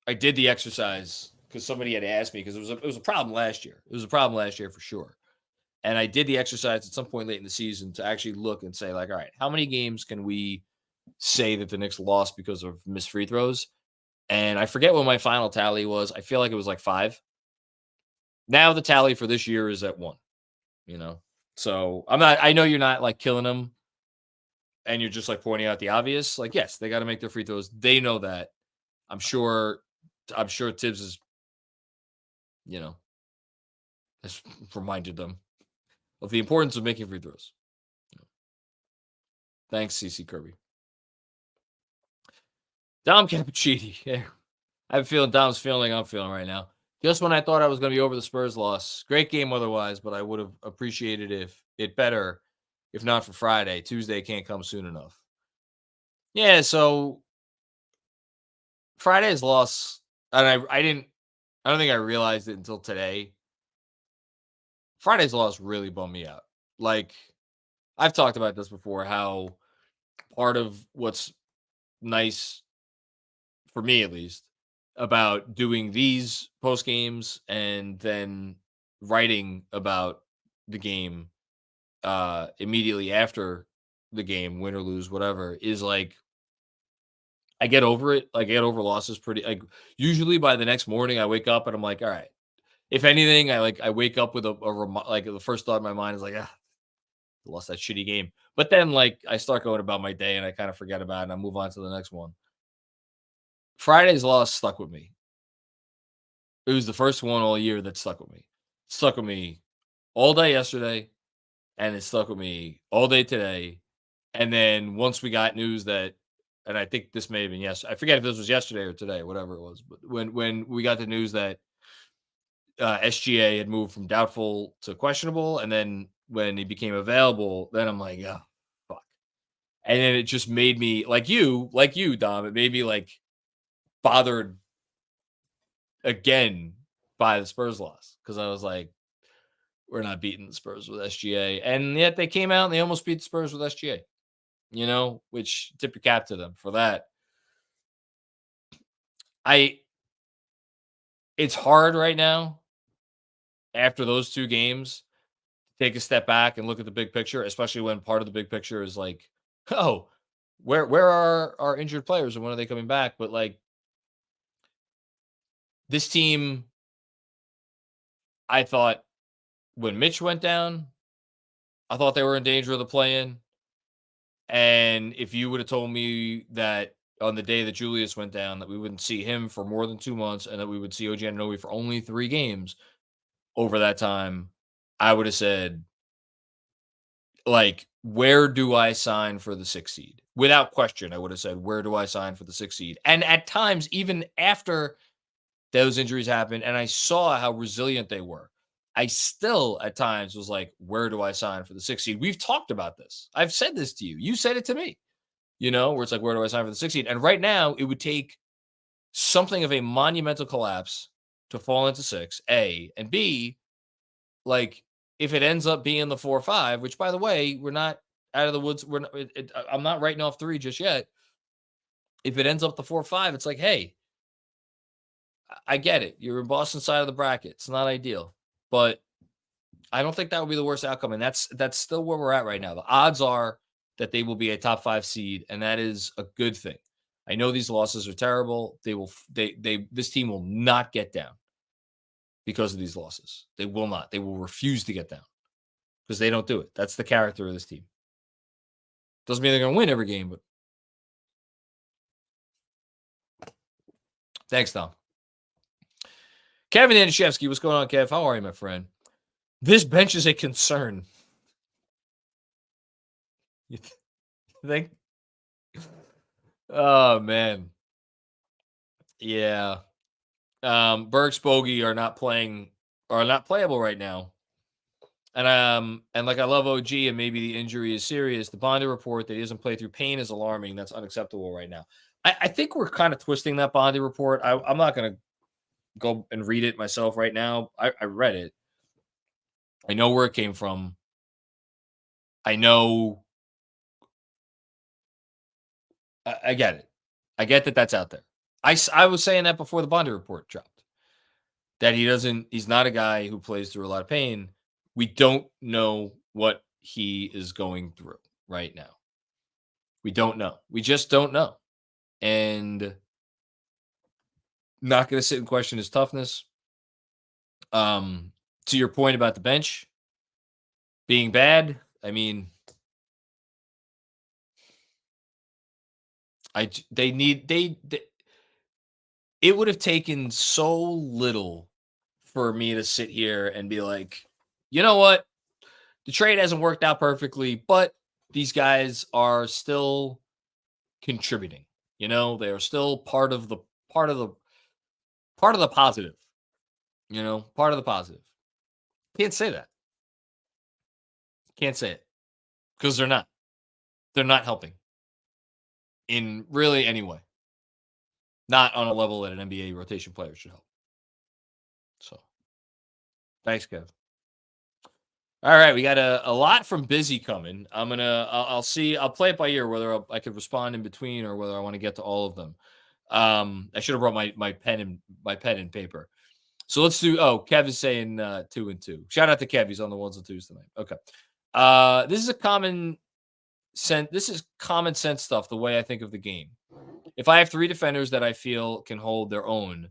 the exercise because somebody had asked me, because it was a problem last year. It was a problem last year for sure. And I did the exercise at some point late in the season to actually look and say, like, all right, how many games can we say that the Knicks lost because of missed free throws? And I forget what my final tally was. I feel like it was like 5. Now the tally for this year is at 1, you know? So I know you're not like killing them and you're just like pointing out the obvious. Like, yes, they got to make their free throws. They know that. I'm sure Tibs is, you know, has reminded them of the importance of making free throws. Thanks, CC Kirby. Dom Cappuccini. Yeah. I have a feeling Dom's feeling I'm feeling right now. Just when I thought I was going to be over the Spurs loss. Great game otherwise, but I would have appreciated it better if not for Friday. Tuesday can't come soon enough. Yeah, so Friday's loss, and I don't think I realized it until today. Friday's loss really bummed me out. Like, I've talked about this before, how part of what's nice, for me at least, about doing these post games and then writing about the game immediately after the game, win or lose, whatever, is like I get over it. Like, I get over losses pretty like usually by the next morning I wake up and I'm like, all right. If anything, I wake up with like the first thought in my mind is like, lost that shitty game. But then like I start going about my day and I kind of forget about it and I move on to the next one. Friday's loss stuck with me. It was the first one all year that stuck with me. Stuck with me all day yesterday, and it stuck with me all day today. And then once we got news that, and I think this may have been I forget if this was yesterday or today, whatever it was. But when we got the news that SGA had moved from doubtful to questionable, and then when he became available, then I'm like, oh, fuck. And then it just made me like you, Dom. It made me like bothered again by the Spurs loss because I was like, we're not beating the Spurs with SGA, and yet they came out and they almost beat the Spurs with SGA. Which tip your cap to them for that. It's hard right now after those two games take a step back and look at the big picture, especially when part of the big picture is like, oh, where are our injured players and when are they coming back? But like this team, I thought when Mitch went down, I thought they were in danger of the play-in. And if you would have told me that on the day that Julius went down, that we wouldn't see him for more than 2 months and that we would see OG Anunoby for only 3 games over that time, I would have said, like, where do I sign for the 6th seed? Without question, I would have said, where do I sign for the 6th seed? And at times, even after those injuries happened and I saw how resilient they were, I still at times was like, where do I sign for the 6th seed? We've talked about this. I've said this to you. You said it to me, where it's like, where do I sign for the 6th seed? And right now, it would take something of a monumental collapse to fall into 6, A, and B, like, if it ends up being the 4-5, which by the way, we're not out of the woods. We're not, I'm not writing off 3 just yet. If it ends up the 4-5, it's like, hey, I get it. You're in Boston side of the bracket. It's not ideal, but I don't think that would be the worst outcome. And that's still where we're at right now. The odds are that they will be a top 5 seed, and that is a good thing. I know these losses are terrible. This team will not get down because of these losses. They will not. They will refuse to get down because they don't do it. That's the character of this team. Doesn't mean they're going to win every game, but thanks, Tom. Kevin Anishevsky, what's going on, Kev? How are you, my friend? This bench is a concern. You think? Oh, man. Yeah. Burks, Bogey are not playable right now. And like I love OG and maybe the injury is serious. The Bondi report that he doesn't play through pain is alarming. That's unacceptable right now. I think we're kind of twisting that Bondi report. I'm not going to go and read it myself right now. I read it. I know where it came from. I know. I get it. I get that that's out there. I was saying that before the Bondi report dropped. That he's not a guy who plays through a lot of pain. We don't know what he is going through right now. We don't know. We just don't know. And not going to sit and question his toughness. To your point about the bench being bad, I mean, it would have taken so little for me to sit here and be like, you know what? The trade hasn't worked out perfectly, but these guys are still contributing. You know, they are still part of the part of the positive. You know, part of the positive. Can't say that. Can't say it because they're not. They're not helping in really any way. Not on a level that an NBA rotation player should help. So, thanks, Kev. All right, we got a lot from Busy coming. I'll see. I'll play it by ear whether I could respond in between or whether I want to get to all of them. I should have brought my pen and paper. So let's do. Oh, Kev is saying 2 and 2. Shout out to Kev. He's on the ones and twos tonight. Okay. This is common sense stuff. The way I think of the game. If I have 3 defenders that I feel can hold their own,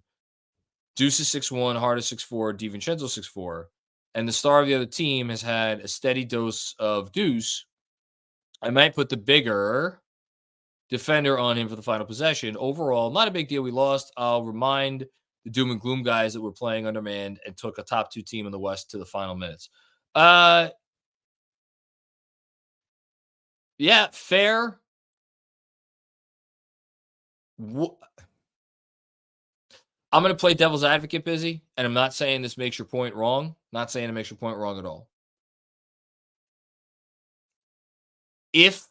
Deuce is 6'1", Hart is 6'4", Divincenzo 6'4", and the star of the other team has had a steady dose of Deuce, I might put the bigger defender on him for the final possession. Overall, not a big deal. We lost. I'll remind the doom and gloom guys that were playing undermanned and took a top 2 team in the West to the final minutes. Yeah, fair. I'm going to play devil's advocate, Busy, and I'm not saying this makes your point wrong. Not saying it makes your point wrong at all. If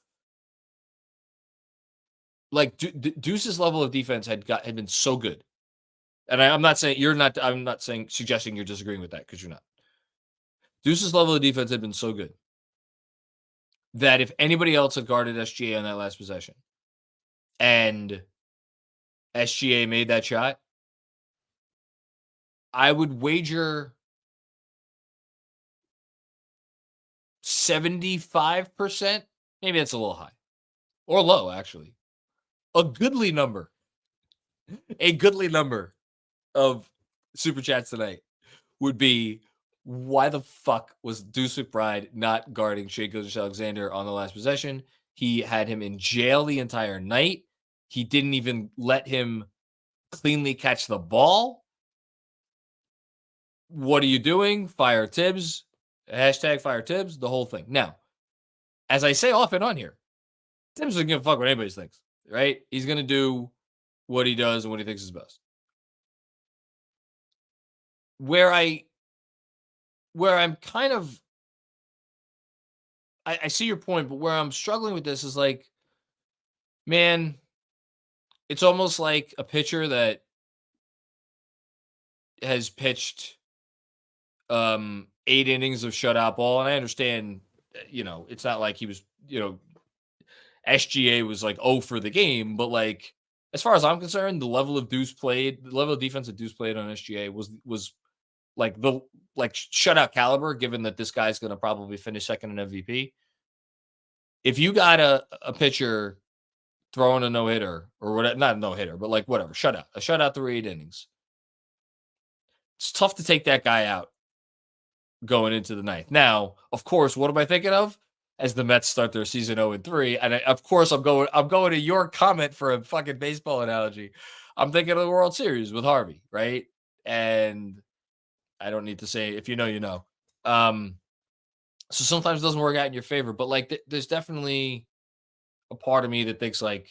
like Deuce's level of defense had been so good, and I'm not saying you're not. I'm not saying suggesting you're disagreeing with that because you're not. Deuce's level of defense had been so good that if anybody else had guarded SGA on that last possession, and SGA made that shot, I would wager 75%. Maybe that's a little high or low, actually. A goodly number of super chats tonight would be, why the fuck was Deuce McBride not guarding Shai Gilgeous-Alexander on the last possession? He had him in jail the entire night. He didn't even let him cleanly catch the ball. What are you doing? Fire Tibs. Hashtag fire Tibs. The whole thing. Now, as I say often on here, Tibs doesn't give a fuck what anybody thinks, right? He's going to do what he does and what he thinks is best. Where I'm kind of, I see your point, but where I'm struggling with this is like, man, it's almost like a pitcher that has pitched 8 innings of shutout ball. And I understand, it's not like he was, SGA was like 0 for the game, but like, as far as I'm concerned, the level of defense that Deuce played on SGA was like shutout caliber, given that this guy's going to probably finish second in MVP. If you got a pitcher throwing a no-hitter or whatever, not a no-hitter, but like whatever, a shutout through 8 innings, it's tough to take that guy out going into the ninth. Now, of course, what am I thinking of as the Mets start their season 0-3? And of course, I'm going to your comment for a fucking baseball analogy. I'm thinking of the World Series with Harvey, right? And I don't need to say, if you know, you know. So sometimes it doesn't work out in your favor, but like there's definitely a part of me that thinks like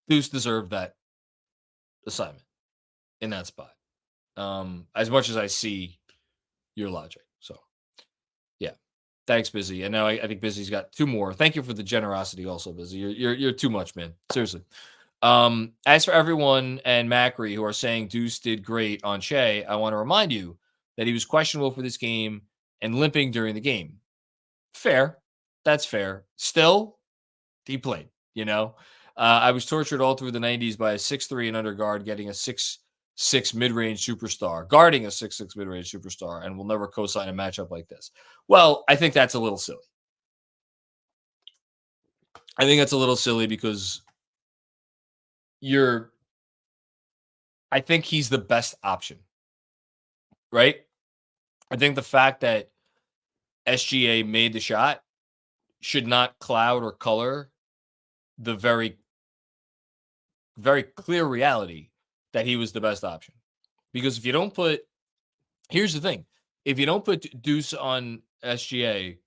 Deuce deserved that assignment in that spot. As much as I see your logic. So yeah. Thanks, Busy. And now I think Busy's got 2 more. Thank you for the generosity also, Busy. You're too much, man. Seriously. As for everyone and Macri who are saying Deuce did great on Shai, I want to remind you that he was questionable for this game and limping during the game. Fair. That's fair. Still, he played, I was tortured all through the 90s by a 6'3" and under guard getting a 6'6" mid-range superstar, guarding a 6'6" mid-range superstar, and will never co-sign a matchup like this. Well, I think that's a little silly. Because I think he's the best option, right? I think the fact that SGA made the shot should not cloud or color the very, very clear reality that he was the best option. Because if you don't put, here's the thing, if you don't put Deuce on SGA,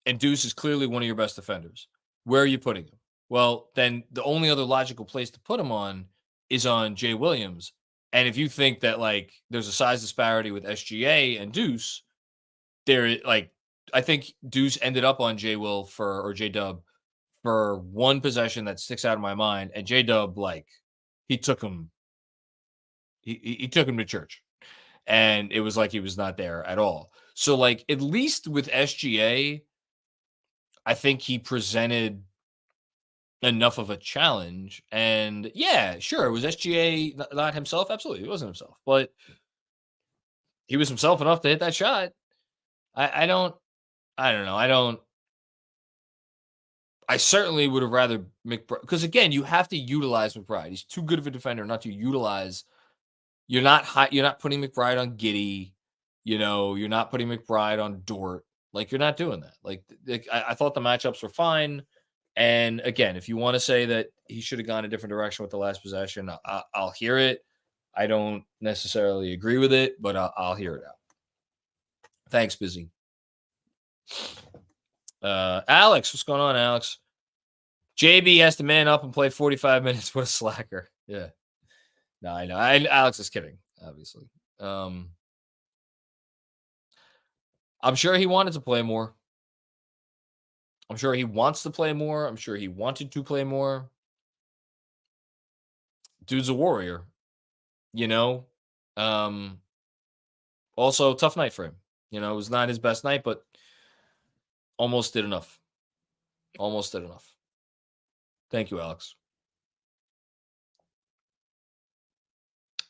and Deuce is clearly one of your best defenders, where are you putting him? Well, then the only other logical place to put him on is on Jay Williams. And if you think that like there's a size disparity with SGA and Deuce, like I think Deuce ended up on J Dub for one possession that sticks out of my mind, and J Dub like he took him he took him to church, and it was like he was not there at all. So like at least with SGA, I think he presented enough of a challenge. And yeah, sure, was SGA not himself? Absolutely, he wasn't himself, but he was himself enough to hit that shot. I don't know. I certainly would have rather McBride, because again, you have to utilize McBride. He's too good of a defender not to utilize. You're not high, you're not putting McBride on Giddy. You're not putting McBride on Dort. Like you're not doing that. Like I thought the matchups were fine. And again, if you want to say that he should have gone a different direction with the last possession, I'll hear it. I don't necessarily agree with it, but I'll hear it out. Thanks, Busy. Alex, what's going on, Alex? JB has to man up and play 45 minutes. What a slacker. Yeah. No, I know. Alex is kidding, obviously. I'm sure he wanted to play more. I'm sure he wants to play more. I'm sure he wanted to play more. Dude's a warrior, you know? Also, tough night for him. It was not his best night, but almost did enough. Almost did enough. Thank you, Alex.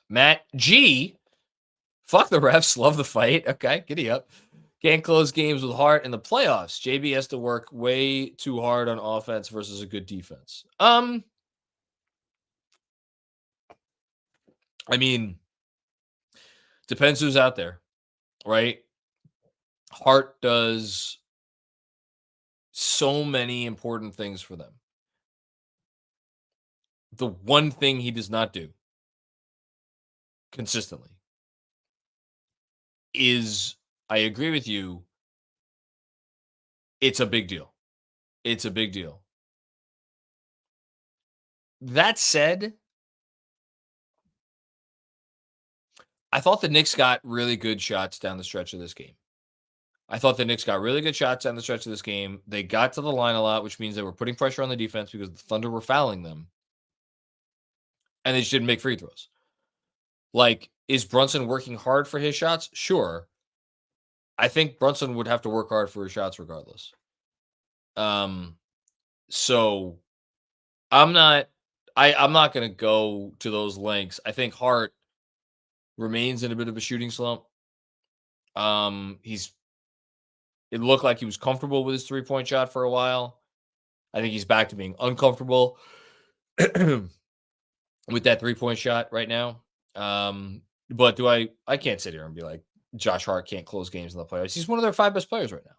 Matt G. Fuck the refs. Love the fight. Okay, giddy up. Can't close games with heart in the playoffs. JB has to work way too hard on offense versus a good defense. I mean, depends who's out there, right? Hart does so many important things for them. The one thing he does not do consistently is, I agree with you, it's a big deal. It's a big deal. That said, I thought the Knicks got really good shots down the stretch of this game. They got to the line a lot, which means they were putting pressure on the defense because the Thunder were fouling them. And they just didn't make free throws. Like, is Brunson working hard for his shots? Sure. I think Brunson would have to work hard for his shots regardless. So I'm not going to go to those lengths. I think Hart remains in a bit of a shooting slump. It looked like he was comfortable with his 3-point shot for a while. I think he's back to being uncomfortable with that 3-point shot right now. But I can't sit here and be like, Josh Hart can't close games in the playoffs. He's one of their 5 best players right now.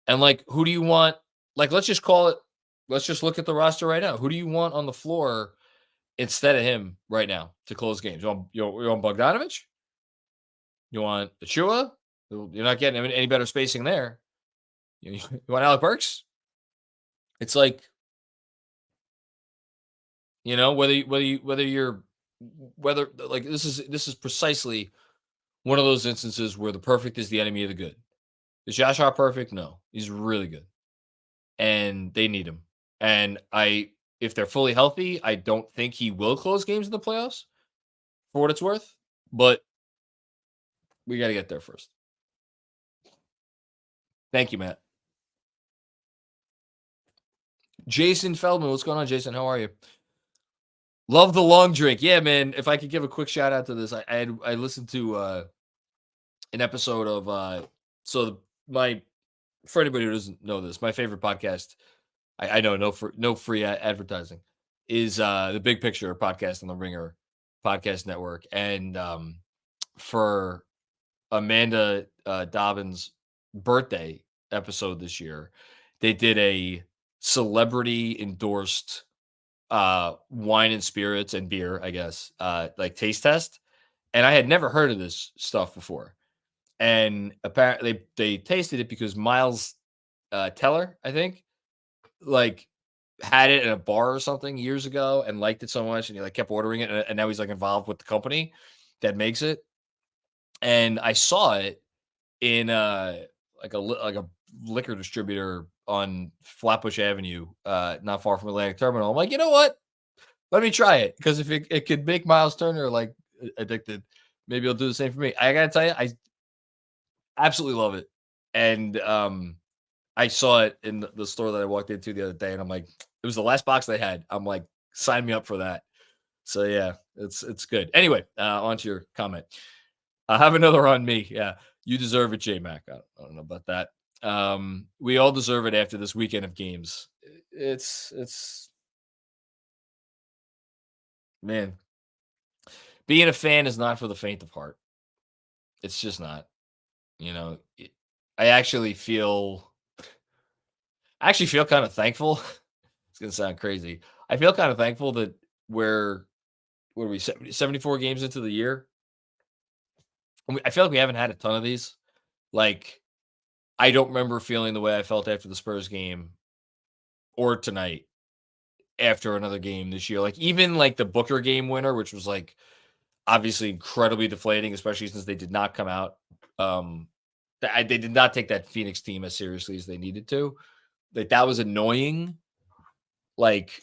And like, who do you want? Like, let's just look at the roster right now. Who do you want on the floor instead of him right now to close games? You want Bogdanovich? You want Achua? You're not getting any better spacing there. You want Alec Burks? It's like, whether this is precisely one of those instances where the perfect is the enemy of the good. Is Josh Hart perfect? No, he's really good, and they need him. And if they're fully healthy, I don't think he will close games in the playoffs, for what it's worth. But we got to get there first. Thank you, Matt. Jason Feldman, what's going on, Jason? How are you? Love the long drink. Yeah, man. If I could give a quick shout out to this, I listened to an episode of for anybody who doesn't know this, my favorite podcast, I know no free advertising, is the Big Picture podcast on the Ringer podcast network. And for Amanda Dobbins' birthday episode this year, they did a celebrity endorsed wine and spirits and beer, I guess, like taste test. And I had never heard of this stuff before. And apparently they tasted it because Miles Teller, I think, like had it at a bar or something years ago and liked it so much, and he like kept ordering it, and now he's like involved with the company that makes it. And I saw it in like a liquor distributor on Flatbush Avenue, not far from Atlantic Terminal. I'm like, you know what? Let me try it because if it could make Miles Turner like addicted, maybe it'll do the same for me. I gotta tell you, I absolutely love it. And I saw it in the store that I walked into the other day, and I'm like, it was the last box they had. I'm like, sign me up for that. So yeah, it's good. Anyway, on to your comment. I have another on me. Yeah, you deserve it, J Mac. I don't know about that. We all deserve it after this weekend of games. It's man, being a fan is not for the faint of heart. It's just not. You know, I actually feel kind of thankful. It's gonna sound crazy. I feel kind of thankful that we're what are we 74 games into the year. I feel like we haven't had a ton of these. Like I don't remember feeling the way I felt after the Spurs game or tonight after another game this year. Like even like the Booker game winner, which was like obviously incredibly deflating, especially since they did not come out. They did not take that Phoenix team as seriously as they needed to. Like that was annoying. Like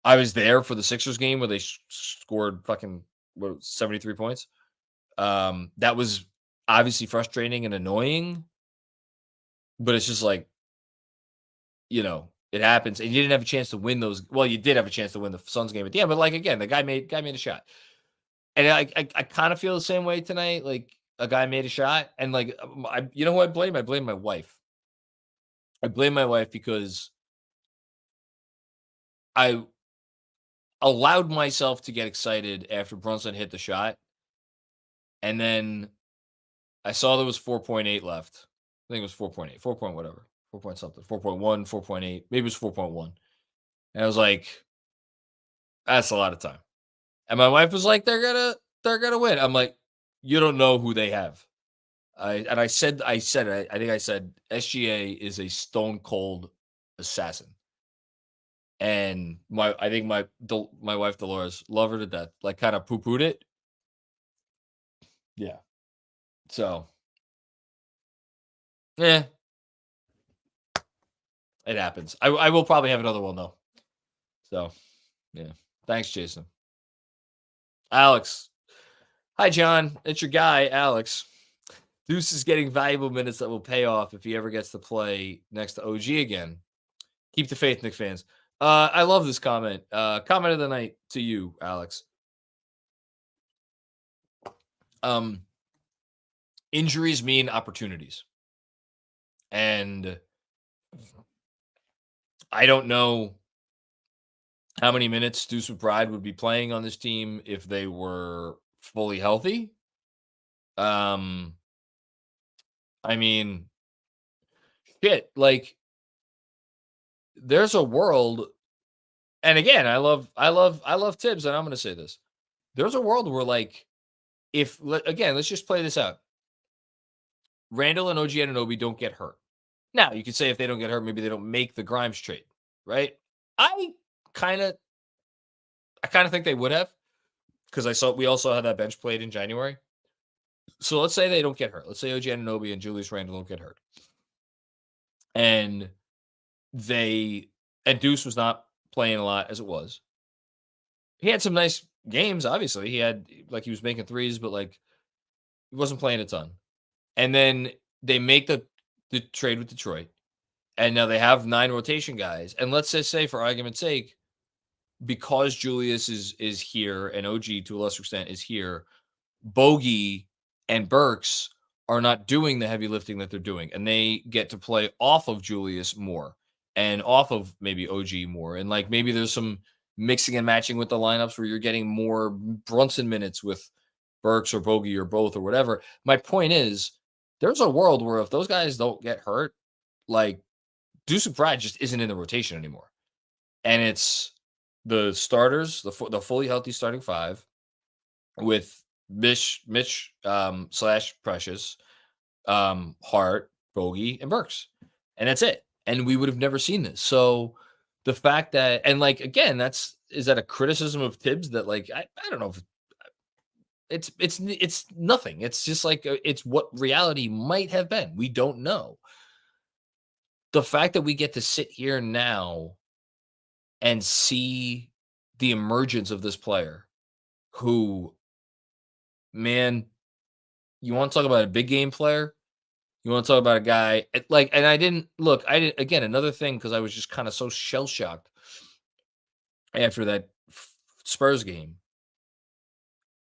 I was there for the Sixers game where they scored fucking 73 points. That was obviously frustrating and annoying, but it's just like, it happens. And you didn't have a chance to win those. Well, you did have a chance to win the Suns game at the end, but like again, the guy made a shot. And I kind of feel the same way tonight. Like a guy made a shot, and like you know who I blame? I blame my wife. I blame my wife because I allowed myself to get excited after Brunson hit the shot, and then I saw there was 4.8 left. I think it was 4.8, 4 point whatever, 4 point something, 4.1, 4.8, maybe it was 4.1. And I was like, that's a lot of time. And my wife was like, they're gonna win. I'm like, you don't know who they have. I think I said SGA is a stone cold assassin. And I think my wife Dolores, love her to death, like kind of poo-pooed it. Yeah. So yeah, it happens. I will probably have another one though. So yeah. Thanks, Jason. Alex. Hi, John. It's your guy, Alex. Deuce is getting valuable minutes that will pay off if he ever gets to play next to OG again. Keep the faith, Knicks fans. I love this comment. Comment of the night to you, Alex. Um, Injuries mean opportunities. And I don't know how many minutes Deuce McBride would be playing on this team if they were fully healthy. I mean, shit, like there's a world, and again, I love Tibs, and I'm gonna say this. There's a world where like again, let's just play this out. Randall and OG Anunoby don't get hurt. Now, you could say if they don't get hurt, maybe they don't make the Grimes trade, right? I kind of think they would have because we also had that bench played in January. So let's say they don't get hurt. Let's say OG Anunoby and Julius Randle don't get hurt. And Deuce was not playing a lot as it was. He had some nice games, obviously. He was making threes, but like he wasn't playing a ton. And then they make the trade with Detroit. And now they have 9 rotation guys. And let's just say, for argument's sake, because Julius is here and OG to a lesser extent is here, Bogey and Burks are not doing the heavy lifting that they're doing. And they get to play off of Julius more and off of maybe OG more. And like maybe there's some mixing and matching with the lineups where you're getting more Brunson minutes with Burks or Bogey or both or whatever. My point is, there's a world where if those guys don't get hurt, like Deuce McBride just isn't in the rotation anymore. And it's the starters, the fully healthy starting 5 with Mitch slash Precious, Hart, Bogey, and Burks. And that's it. And we would have never seen this. So The fact that, and like again, is that a criticism of Tibbs that like I don't know if it's nothing. It's just like it's what reality might have been. We don't know. The fact that we get to sit here now and see the emergence of this player who, man, you want to talk about a big game player? You want to talk about a guy like, and I didn't, again, another thing, because I was just kind of so shell shocked after that Spurs game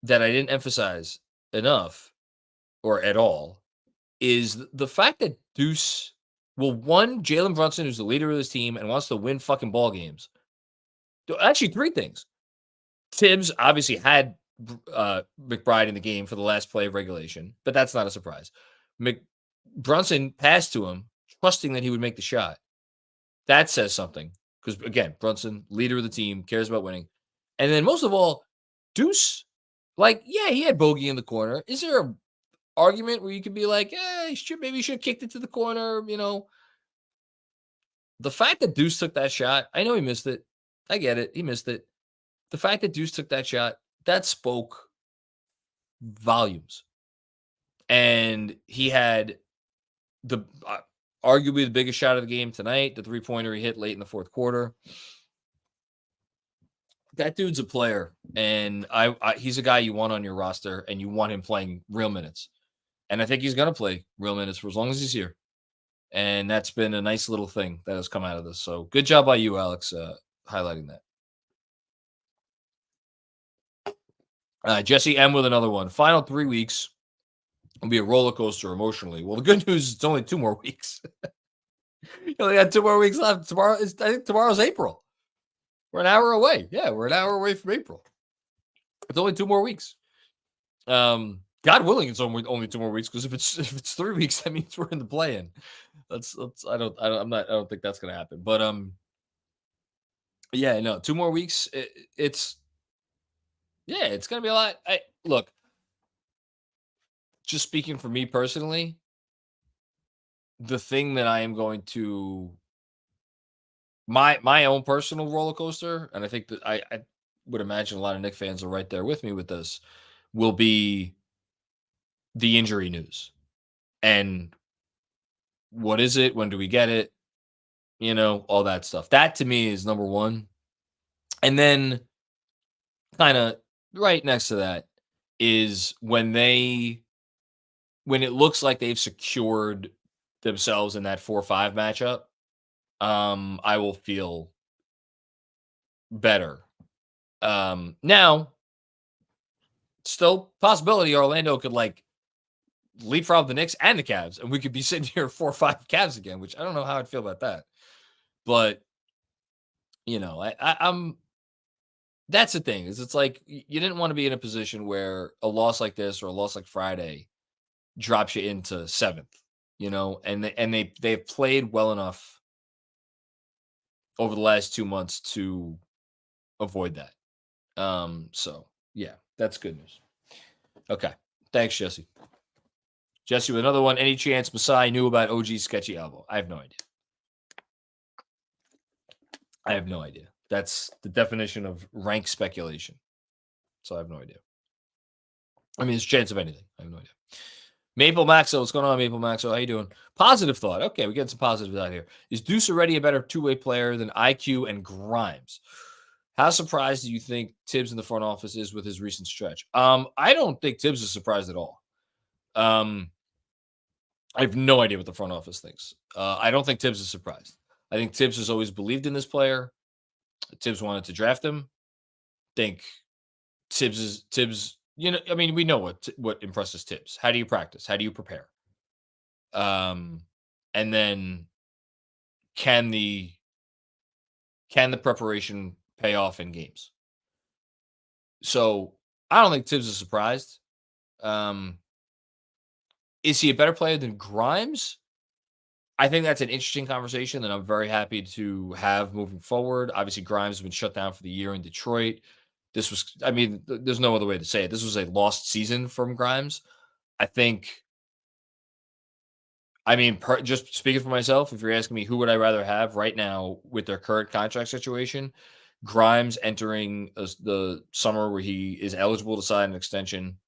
that I didn't emphasize enough or at all is the fact that Deuce, well, one, Jalen Brunson, who's the leader of this team and wants to win fucking ball games. Actually, three things. Tibbs obviously had McBride in the game for the last play of regulation, but that's not a surprise. Brunson passed to him, trusting that he would make the shot. That says something because, again, Brunson, leader of the team, cares about winning. And then most of all, Deuce, like, yeah, he had bogey in the corner. Is there a argument where you could be like, maybe you should have kicked it to the corner, The fact that Deuce took that shot, I know he missed it. I get it. He missed it. The fact that Deuce took that shot, that spoke volumes. And he had the arguably the biggest shot of the game tonight, the three-pointer he hit late in the fourth quarter. That dude's a player, and he's a guy you want on your roster, and you want him playing real minutes. And I think he's going to play real minutes for as long as he's here. And that's been a nice little thing that has come out of this. So good job by you, Alex, highlighting that. Jesse M with another one. Final 3 weeks will be a roller coaster emotionally. Well, the good news is it's only 2 more weeks. You only got 2 more weeks left. I think tomorrow's April. We're an hour away. Yeah, we're an hour away from April. It's only 2 more weeks. God willing, it's only 2 more weeks, because if it's 3 weeks, that means we're in the play-in. I don't think that's gonna happen. But yeah, no, 2 more weeks. It's gonna be a lot. Look, just speaking for me personally, the thing that I am going to my own personal roller coaster, and I think that I would imagine a lot of Knicks fans are right there with me with this, will be the injury news. And what is it? When do we get it? All that stuff. That to me is number one. And then kind of right next to that is when it looks like they've secured themselves in that 4-5 matchup, I will feel better. Now, still possibility Orlando could like leapfrog the Knicks and the Cavs, and we could be sitting here 4-5 Cavs again, which I don't know how I'd feel about that. But I'm that's the thing, is it's like you didn't want to be in a position where a loss like this or a loss like Friday drops you into 7th, and they've played well enough over the last 2 months to avoid that. So yeah, that's good news. Okay. Thanks, Jesse. Jesse with another one. Any chance Masai knew about OG's sketchy elbow? I have no idea. That's the definition of rank speculation. So I have no idea. I mean, there's a chance of anything. I have no idea. Maple Maxo, what's going on, Maple Maxo? How you doing? Positive thought. Okay, we get some positives out here. Is Deuce already a better two-way player than IQ and Grimes? How surprised do you think Tibs in the front office is with his recent stretch? I don't think Tibs is surprised at all. I have no idea what the front office thinks. I don't think Tibs is surprised. I think Tibs has always believed in this player. Tibs wanted to draft him. Think Tibs. I mean, we know what impresses Tibs. How do you practice? How do you prepare? And then can the preparation pay off in games? So I don't think Tibs is surprised. Is he a better player than Grimes? I think that's an interesting conversation that I'm very happy to have moving forward. Obviously, Grimes has been shut down for the year in Detroit. There's no other way to say it. This was a lost season from Grimes. I think I mean, just speaking for myself, if you're asking me who would I rather have right now with their current contract situation, Grimes entering the summer where he is eligible to sign an extension,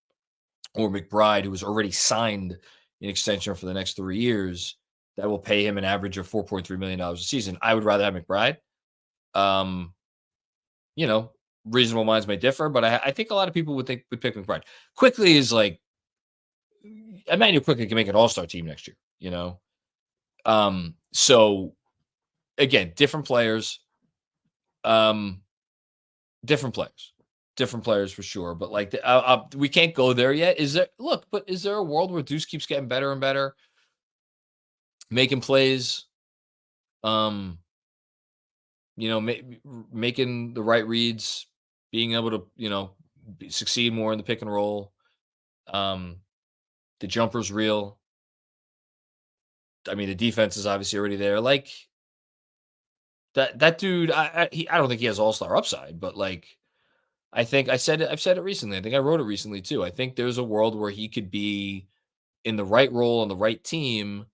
or McBride, who has already signed an extension for the next 3 years that will pay him an average of $4.3 million a season. I would rather have McBride. Um, you know, reasonable minds may differ, but I think a lot of people would pick McBride. Quickly is like Emmanuel Quickly can make an all-star team next year, So again, um, different players, different players for sure. But like, we can't go there yet. But is there a world where Deuce keeps getting better and better, making plays, um, making the right reads, being able to, succeed more in the pick and roll. The jumper's real. I mean, the defense is obviously already there. Like that dude, I don't think he has all-star upside, but like I've said it recently. I think I wrote it recently too. I think there's a world where he could be in the right role on the right team,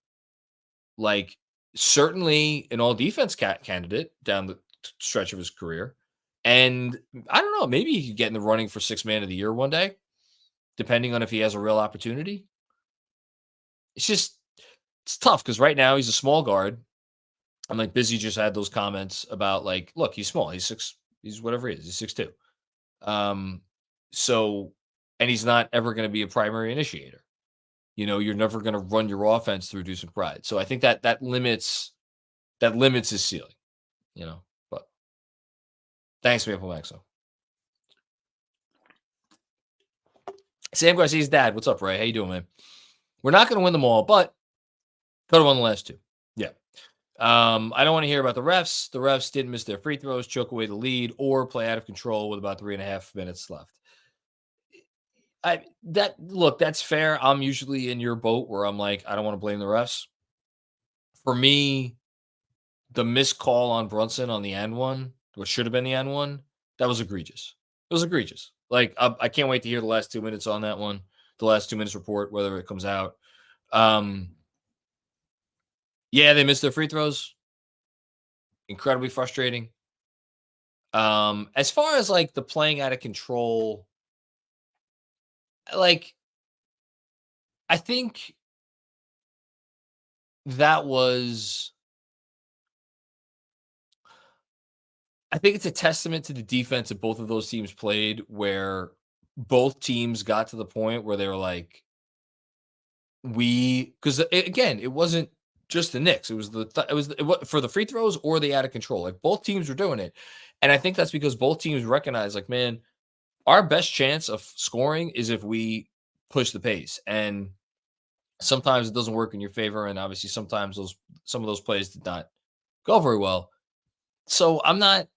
like certainly an all defense candidate down the stretch of his career. And I don't know, maybe he could get in the running for 6 man of the year one day, depending on if he has a real opportunity. It's just it's tough because right now he's a small guard. I'm like Busy just had those comments about like, look, he's small. He's whatever he is. He's 6'2". Um, so and he's not ever going to be a primary initiator. You're never going to run your offense through Deuce McBride. So I think that limits his ceiling, But thanks, Maple Maxo. Sam Garcia's dad. What's up, Ray? How you doing, man? We're not going to win them all, but could have won the last two. Yeah. I don't want to hear about the refs. The refs didn't miss their free throws, choke away the lead, or play out of control with about 3.5 minutes left. That's fair. I'm usually in your boat where I'm like, I don't want to blame the refs. For me, the missed call on Brunson on the end one, what should have been the end one, that was egregious. It was egregious. Like, I can't wait to hear the last 2 minutes on that one, the last 2 minutes report, whether it comes out. Yeah, they missed their free throws. Incredibly frustrating. As far as like the playing out of control, like, I think that was. I think it's a testament to the defense that both of those teams played, where both teams got to the point where they were like, because again, it wasn't just the Knicks. It was for the free throws or the out of control. Like both teams were doing it, and I think that's because both teams recognize, like, man, our best chance of scoring is if we push the pace, and sometimes it doesn't work in your favor, and obviously sometimes some of those plays did not go very well. So I'm not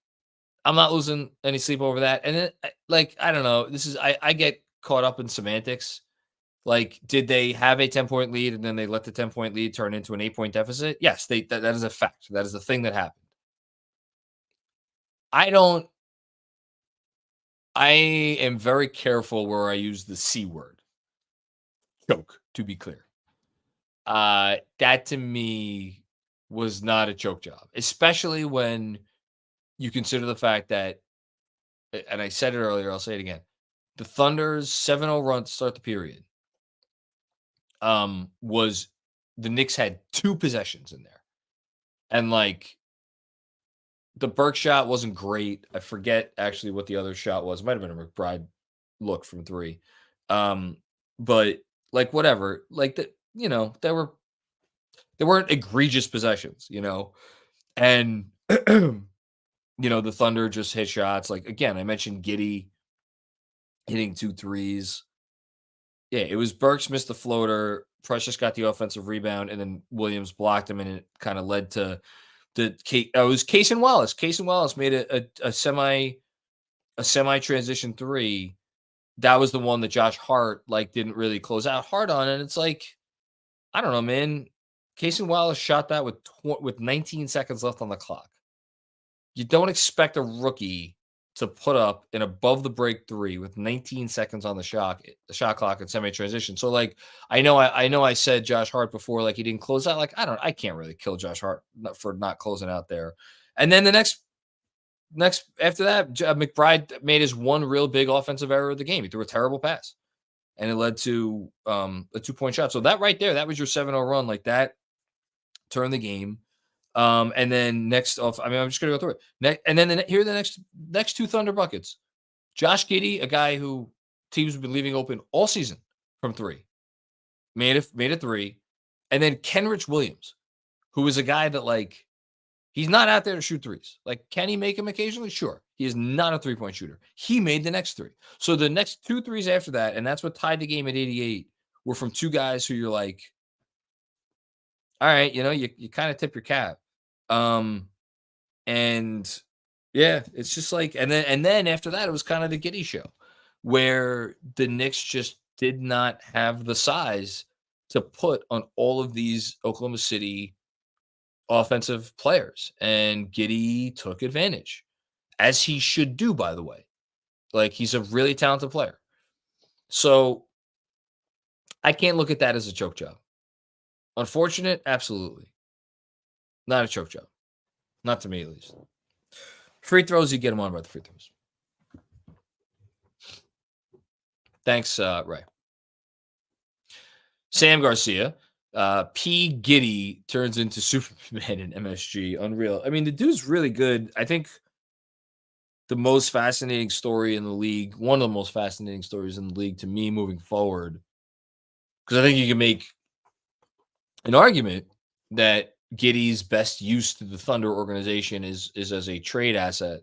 losing any sleep over that. And then, like, I don't know. I get caught up in semantics. Like, did they have a 10-point lead and then they let the 10-point lead turn into an 8-point deficit? Yes, that is a fact. That is the thing that happened. I am very careful where I use the C word. Choke, to be clear. That to me was not a choke job, especially when you consider the fact that, and I said it earlier, I'll say it again. The Thunder's 7-0 run to start the period was the Knicks had 2 possessions in there. And like the Burke shot wasn't great. I forget actually what the other shot was. It might have been a McBride look from 3. But like whatever, like they weren't egregious possessions, and the Thunder just hit shots. Like, again, I mentioned Giddey hitting 2 threes. Yeah, it was Burks missed the floater. Precious got the offensive rebound, and then Williams blocked him, and it kind of led to it was Cason Wallace. Cason Wallace made a semi transition 3. That was the one that Josh Hart didn't really close out hard on, and it's like, I don't know, man. Cason Wallace shot that with 19 seconds left on the clock. You don't expect a rookie to put up an above the break three with 19 seconds on the shot clock and semi transition. So like I know I said Josh Hart before, like he didn't close out. Like I can't really kill Josh Hart for not closing out there. And then the next after that, McBride made his one real big offensive error of the game. He threw a terrible pass, and it led to a 2-point shot. So that right there, that was your 7-0 run. Like that turned the game. And then next off, I mean, I'm just gonna go through it. And then here are the next two Thunder buckets. Josh Giddey, a guy who teams have been leaving open all season from three, made a three, and then Kenrich Williams, who is a guy that like he's not out there to shoot threes. Like, can he make them occasionally? Sure. He is not a 3-point shooter. He made the next three. So the next 2 threes after that, and that's what tied the game at 88, were from two guys who you're like, all right, you kind of tip your cap. And yeah, it's just like, and then after that, it was kind of the Giddey show where the Knicks just did not have the size to put on all of these Oklahoma City offensive players, and Giddey took advantage, as he should do, by the way. Like, he's a really talented player. So I can't look at that as a choke job. Unfortunate, absolutely. Not a choke job. Not to me, at least. Free throws, you get them on by the free throws. Thanks, Ray. Sam Garcia. P. Giddey turns into Superman in MSG. Unreal. I mean, the dude's really good. I think the most fascinating story in the league, one of the most fascinating stories in the league to me moving forward, because I think you can make an argument that Giddey's best use to the Thunder organization is as a trade asset.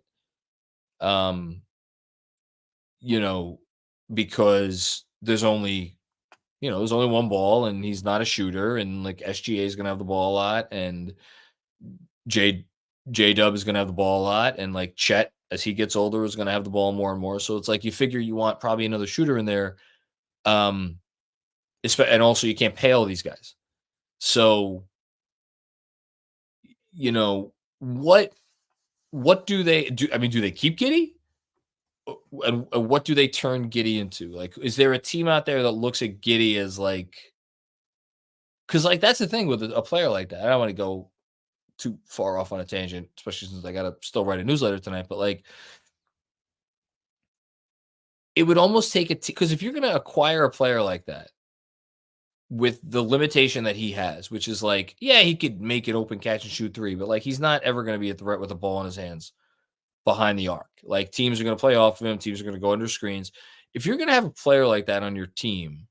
Because there's only one ball, and he's not a shooter, and like SGA is gonna have the ball a lot, and J Dub is gonna have the ball a lot, and like Chet, as he gets older, is gonna have the ball more and more. So it's like you figure you want probably another shooter in there. And also you can't pay all these guys. So what do they do? I mean, do they keep Giddey? And what do they turn Giddey into? Like, is there a team out there that looks at Giddey as like, because like that's the thing with a player like that. I don't want to go too far off on a tangent, especially since I got to still write a newsletter tonight. But like, it would almost take it because if you're going to acquire a player like that with the limitation that he has, which is like, yeah, he could make it open, catch and shoot three, but like he's not ever going to be a threat with a ball in his hands behind the arc. Like, teams are going to play off of him. Teams are going to go under screens. If you're going to have a player like that on your team,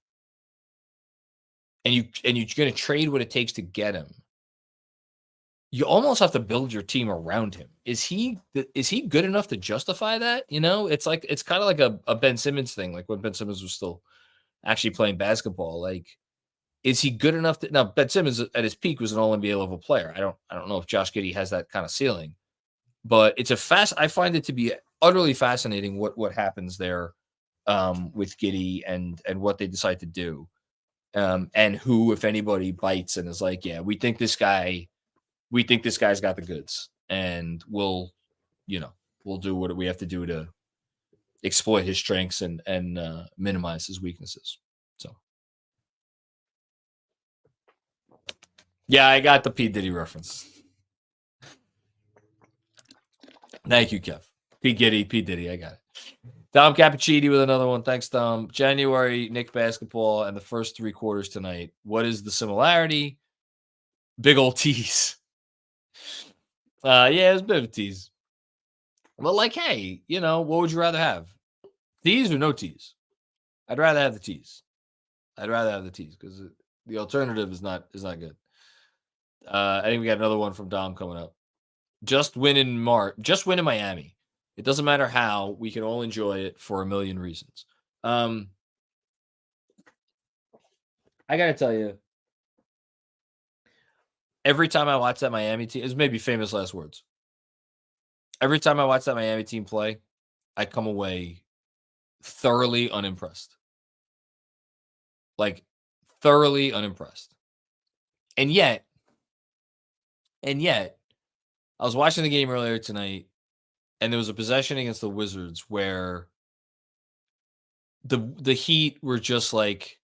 and you're going to trade what it takes to get him, you almost have to build your team around him. Is he good enough to justify that? It's like, it's kind of like a Ben Simmons thing. Like when Ben Simmons was still actually playing basketball, like, is he good enough to, now Ben Simmons at his peak was an all NBA level player. I don't know if Josh Giddey has that kind of ceiling, but I find it to be utterly fascinating what happens there with Giddey and what they decide to do. And who, if anybody, bites and is like, yeah, we think this guy's got the goods, and we'll do what we have to do to exploit his strengths and minimize his weaknesses. So, yeah, I got the P. Diddy reference. Thank you, Kev. P. Diddy, I got it. Dom Cappuccini with another one. Thanks, Dom. January, Knicks basketball, and the first 3 quarters tonight. What is the similarity? Big old tease. Yeah, it was a bit of a tease. But like, hey, what would you rather have? Tease or no tease? I'd rather have the tease. Because the alternative is not good. I think we got another one from Dom coming up. Just win in Miami. It doesn't matter how, we can all enjoy it for a million reasons. I got to tell you, every time I watch that Miami team, it's maybe famous last words. Every time I watch that Miami team play, I come away thoroughly unimpressed. Like, thoroughly unimpressed. And yet, I was watching the game earlier tonight, and there was a possession against the Wizards where the Heat were just like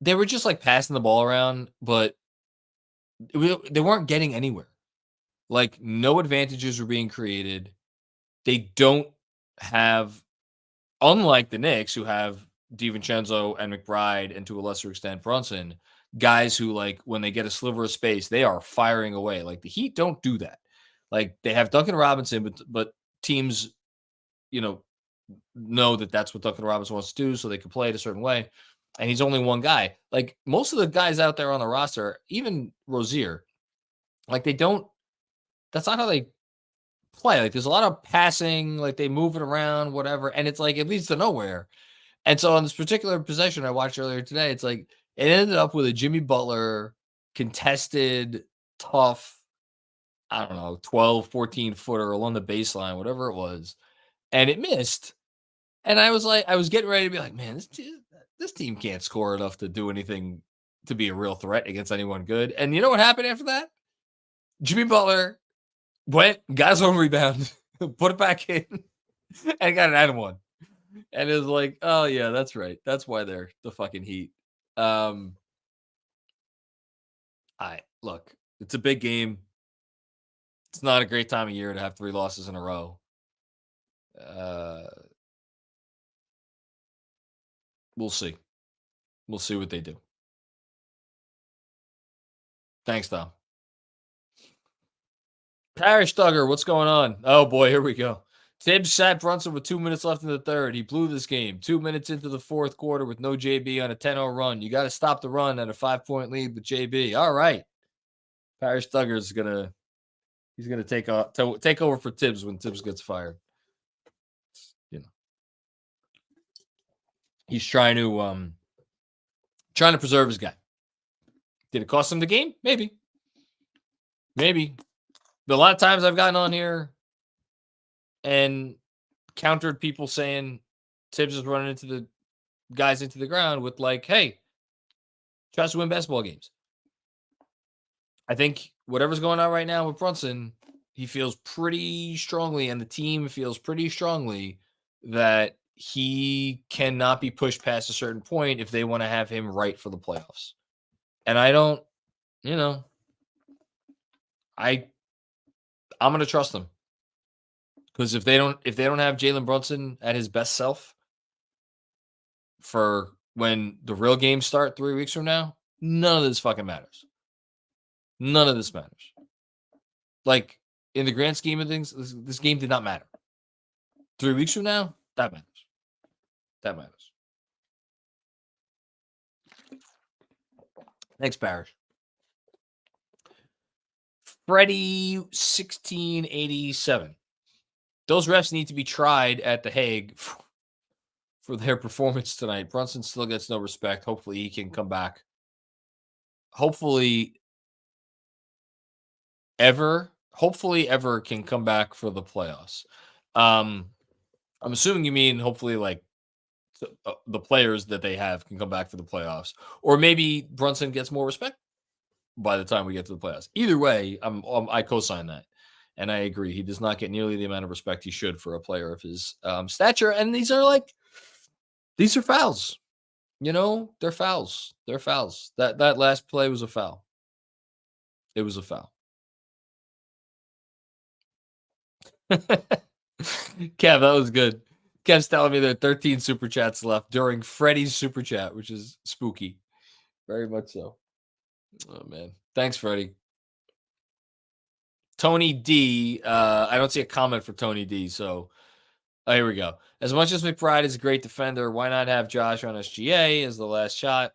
they were just like passing the ball around, but they weren't getting anywhere. Like no advantages were being created. They don't have, unlike the Knicks, who have Divincenzo and McBride, and to a lesser extent Brunson, guys who like when they get a sliver of space, they are firing away. Like the Heat don't do that. Like they have Duncan Robinson, but teams, you know that that's what Duncan Robinson wants to do, so they can play it a certain way. And he's only one guy. Like most of the guys out there on the roster, even Rozier, like they don't. That's not how they play. Like there's a lot of passing, like they move it around, whatever, and it's like it leads to nowhere. And so on this particular possession I watched earlier today, it's like it ended up with a Jimmy Butler contested, tough, I don't know, 12, 14 footer along the baseline, whatever it was, and it missed. And I was like, I was getting ready to be like, man, this team can't score enough to do anything to be a real threat against anyone good. And you know what happened after that? Jimmy Butler went, got his own rebound, put it back in, and got an and one. And it was like, oh yeah, that's right. That's why they're the fucking Heat. I look, it's a big game. It's not a great time of year to have 3 losses in a row. We'll see. We'll see what they do. Thanks, Tom. Parrish Duggar, what's going on? Oh boy, here we go. Tibs sat Brunson with 2 minutes left in the third. He blew this game. 2 minutes into the fourth quarter with no JB on a 10-0 run. You got to stop the run at a 5-point lead with JB. All right. Parrish Duggar is he's gonna take over for Tibs when Tibs gets fired. You know, he's trying to preserve his guy. Did it cost him the game? Maybe. But a lot of times I've gotten on here and countered people saying Tibbs is running into the guys into the ground with like, hey, tries to win basketball games. I think whatever's going on right now with Brunson, he feels pretty strongly, and the team feels pretty strongly that he cannot be pushed past a certain point if they want to have him right for the playoffs. And I don't, I'm going to trust them. Because if they don't have Jalen Brunson at his best self for when the real games start 3 weeks from now, none of this fucking matters. None of this matters. Like, in the grand scheme of things, this game did not matter. 3 weeks from now, that matters. That matters. Thanks, Parrish. Freddie 1687. Those refs need to be tried at The Hague for their performance tonight. Brunson still gets no respect. Hopefully he can come back. Hopefully ever can come back for the playoffs. I'm assuming you mean hopefully like the players that they have can come back for the playoffs, or maybe Brunson gets more respect by the time we get to the playoffs. Either way, I co-sign that. And I agree. He does not get nearly the amount of respect he should for a player of his stature. And these are fouls. They're fouls. They're fouls. That last play was a foul. It was a foul. Kev, that was good. Kev's telling me there are 13 super chats left during Freddie's super chat, which is spooky. Very much so. Oh, man. Thanks, Freddie. Tony D. I don't see a comment for Tony D. So here we go. As much as McBride is a great defender, why not have Josh on SGA as the last shot?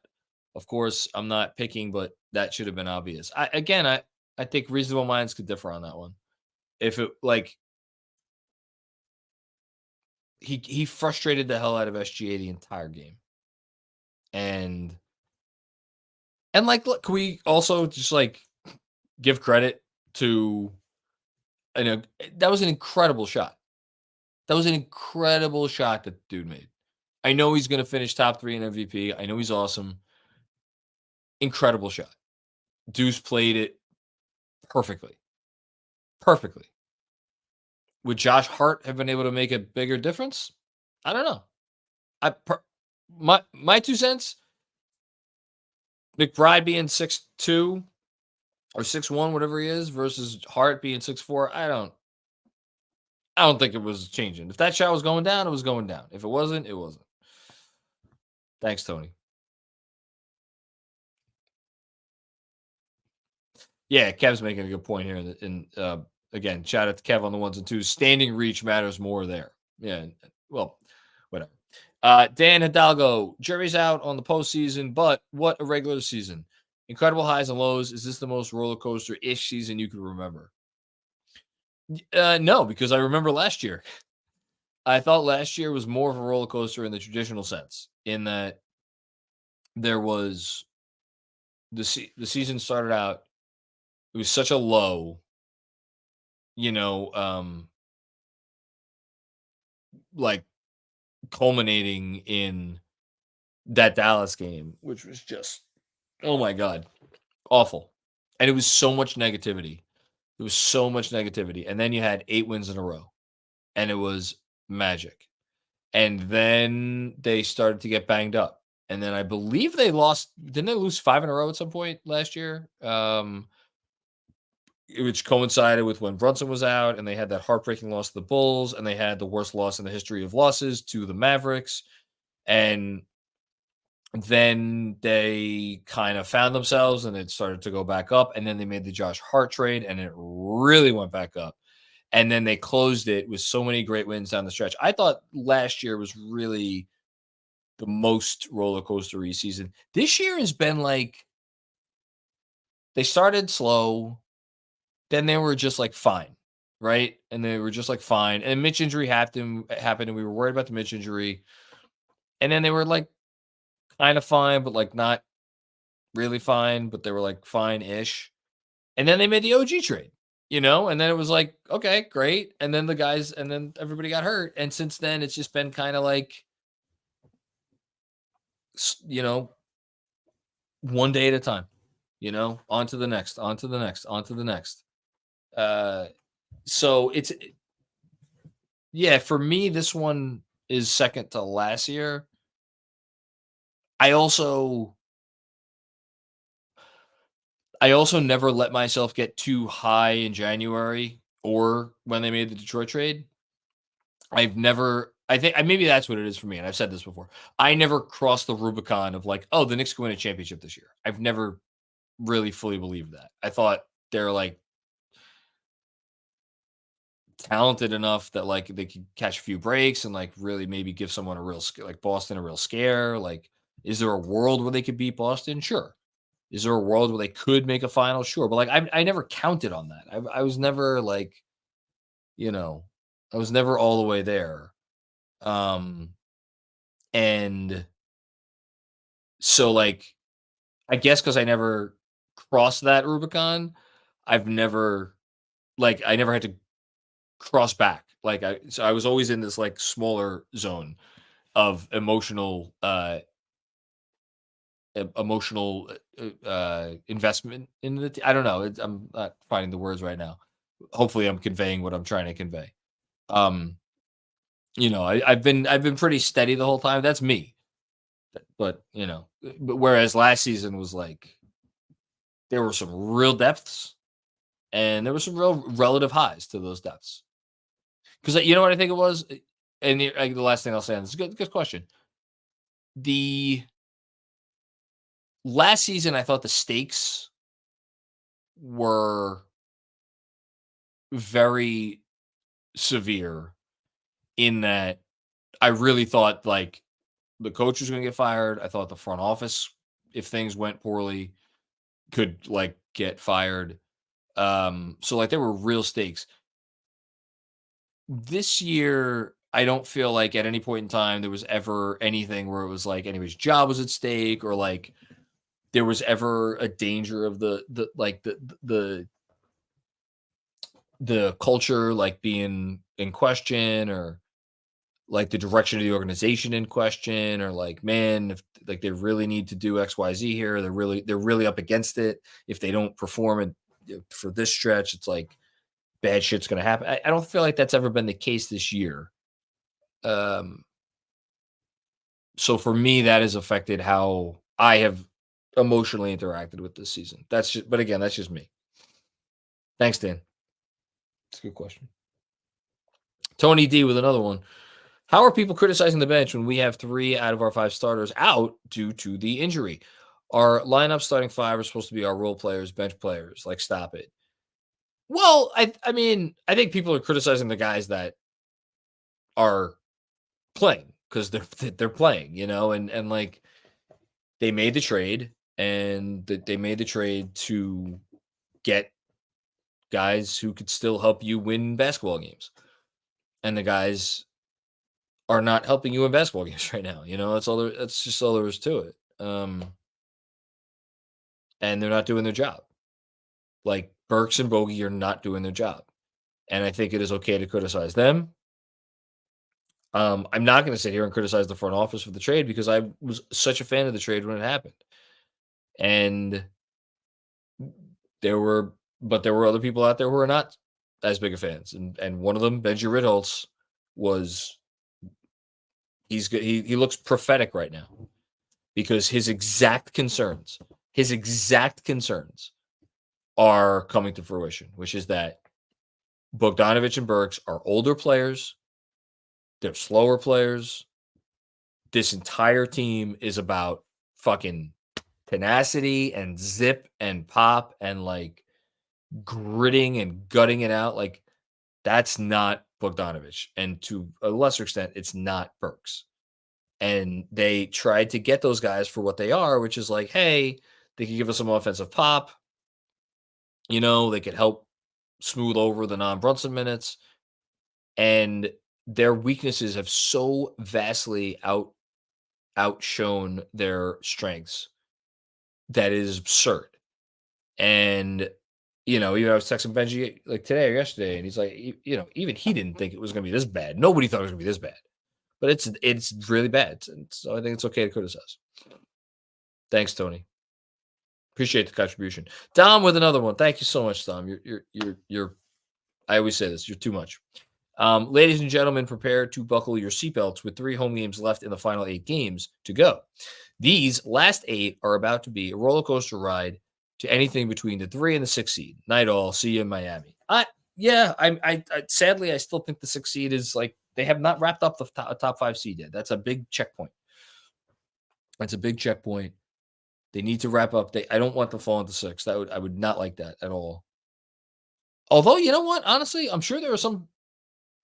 Of course, I'm not picking, but that should have been obvious. I think reasonable minds could differ on that one. If it like he frustrated the hell out of SGA the entire game, and like, look, can we also just like give credit to, that was an incredible shot. That was an incredible shot that dude made. I know he's going to finish top 3 in MVP. I know he's awesome. Incredible shot. Deuce played it perfectly. Perfectly. Would Josh Hart have been able to make a bigger difference? I don't know. My 2 cents, McBride being 6'2" or 6'1", whatever he is, versus Hart being 6'4", I don't think it was changing. If that shot was going down, it was going down. If it wasn't, it wasn't. Thanks, Tony. Yeah, Kev's making a good point here. And again, shout out to Kev on the ones and twos. Standing reach matters more there. Yeah, well, whatever. Dan Hidalgo, jury's out on the postseason, but what a regular season. Incredible highs and lows. Is this the most roller coaster-ish season you can remember? No, because I remember last year. I thought last year was more of a roller coaster in the traditional sense, in that there was the season started out, it was such a low, you know, like culminating in that Dallas game, which was just, oh my God, awful. And it was so much negativity. There was so much negativity. And then you had 8 wins in a row, and it was magic. And then they started to get banged up. And then I believe they lost. Didn't they lose 5 in a row at some point last year? Which coincided with when Brunson was out, and they had that heartbreaking loss to the Bulls, and they had the worst loss in the history of losses to the Mavericks. And then they kind of found themselves, and it started to go back up. And then they made the Josh Hart trade, and it really went back up. And then they closed it with so many great wins down the stretch. I thought last year was really the most roller coaster-y season. This year has been like, they started slow, then they were just like fine, right? And they were just like fine. And Mitch injury happened, and we were worried about the Mitch injury. And then they were like kind of fine, but like not really fine, but they were like fine-ish. And then they made the OG trade, and then it was like, okay, great. And then and then everybody got hurt. And since then, it's just been kind of like, one day at a time, on to the next, on to the next, on to the next. So yeah, for me, this one is second to last year. I also never let myself get too high in January or when they made the Detroit trade. I think maybe that's what it is for me. And I've said this before. I never crossed the Rubicon of like, oh, the Knicks can win a championship this year. I've never really fully believed that. I thought they're like talented enough that like they could catch a few breaks and like really maybe give someone like Boston a real scare. Like, is there a world where they could beat Boston? Sure. Is there a world where they could make a final? Sure. But like, I never counted on that. I was never like, I was never all the way there. And so like, I guess because I never crossed that Rubicon, I never had to cross back. So I was always in this like smaller zone of emotional investment in the I don't know. I'm not finding the words right now. Hopefully I'm conveying what I'm trying to convey. I've been pretty steady the whole time. That's me. But whereas last season was like, there were some real depths and there were some real relative highs to those depths. Because you know what I think it was? And the last thing I'll say on this is good question. The last season, I thought the stakes were very severe in that I really thought like the coach was going to get fired. I thought the front office, if things went poorly, could like get fired. So like there were real stakes. This year, I don't feel like at any point in time there was ever anything where it was like anybody's job was at stake, or like there was ever a danger of the culture like being in question, or like the direction of the organization in question, or like, man, if like they really need to do XYZ here, they're really up against it. If they don't perform it for this stretch, it's like bad shit's going to happen. I don't feel like that's ever been the case this year. Um, so for me, that has affected how I have emotionally interacted with this season. But again, that's just me. Thanks, Dan. It's a good question. Tony D with another one. How are people criticizing the bench when we have 3 out of our 5 starters out due to the injury? Our lineup starting 5 are supposed to be our role players, bench players. Like, stop it. Well, I mean, I think people are criticizing the guys that are playing because they're playing, and like they made the trade and they made the trade to get guys who could still help you win basketball games, and the guys are not helping you in basketball games right now. That's just all there is to it. And they're not doing their job. Like Burks and Bogey are not doing their job, and I think it is okay to criticize them. I'm not going to sit here and criticize the front office for the trade because I was such a fan of the trade when it happened, and there were other people out there who are not as big of fans, and one of them, Benji Ritholtz, was he's good. He looks prophetic right now because his exact concerns are coming to fruition, which is that Bogdanovich and Burks are older players. They're slower players. This entire team is about fucking tenacity and zip and pop and like gritting and gutting it out. Like that's not Bogdanovich. And to a lesser extent, it's not Burks. And they tried to get those guys for what they are, which is like, hey, they can give us some offensive pop. They could help smooth over the non-Brunson minutes. And their weaknesses have so vastly outshone their strengths that is absurd. And even I was texting Benji like today or yesterday, and he's like, even he didn't think it was going to be this bad. Nobody thought it was going to be this bad, but it's really bad. And so I think it's okay to criticize. Thanks, Tony. Appreciate the contribution. Dom with another one. Thank you so much, Dom. You're. I always say this. You're too much. Ladies and gentlemen, prepare to buckle your seatbelts with 3 home games left in the final 8 games to go. These last 8 are about to be a roller coaster ride to anything between the 3 and the 6 seed. Night all. See you in Miami. I sadly I still think the 6 seed is like they have not wrapped up the top 5 seed yet. That's a big checkpoint. They need to wrap up. I don't want to fall into 6. I would not like that at all. Although, you know what? Honestly, I'm sure there are some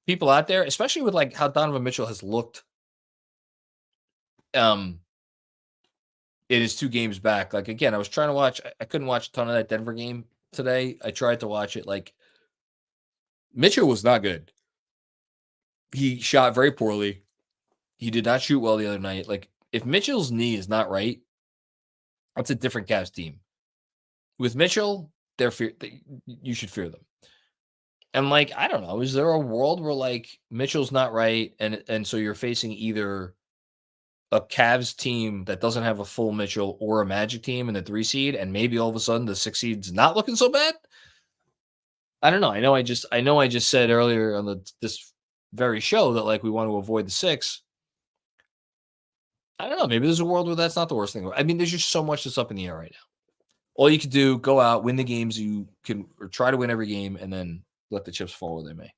people out there, especially with like how Donovan Mitchell has looked. It is 2 games back. Like again, I was trying to watch. I couldn't watch a ton of that Denver game today. I tried to watch it. Like Mitchell was not good. He shot very poorly. He did not shoot well the other night. Like if Mitchell's knee is not right, that's a different Cavs team. With Mitchell, you should fear them. And like, I don't know, is there a world where like Mitchell's not right and so you're facing either a Cavs team that doesn't have a full Mitchell or a Magic team in the 3 seed and maybe all of a sudden the 6 seed's not looking so bad? I don't know. I know I just said earlier on this very show that like we want to avoid the 6. I don't know. Maybe there's a world where that's not the worst thing. I mean, there's just so much that's up in the air right now. All you can do, go out, win the games you can, or try to win every game, and then let the chips fall where they may.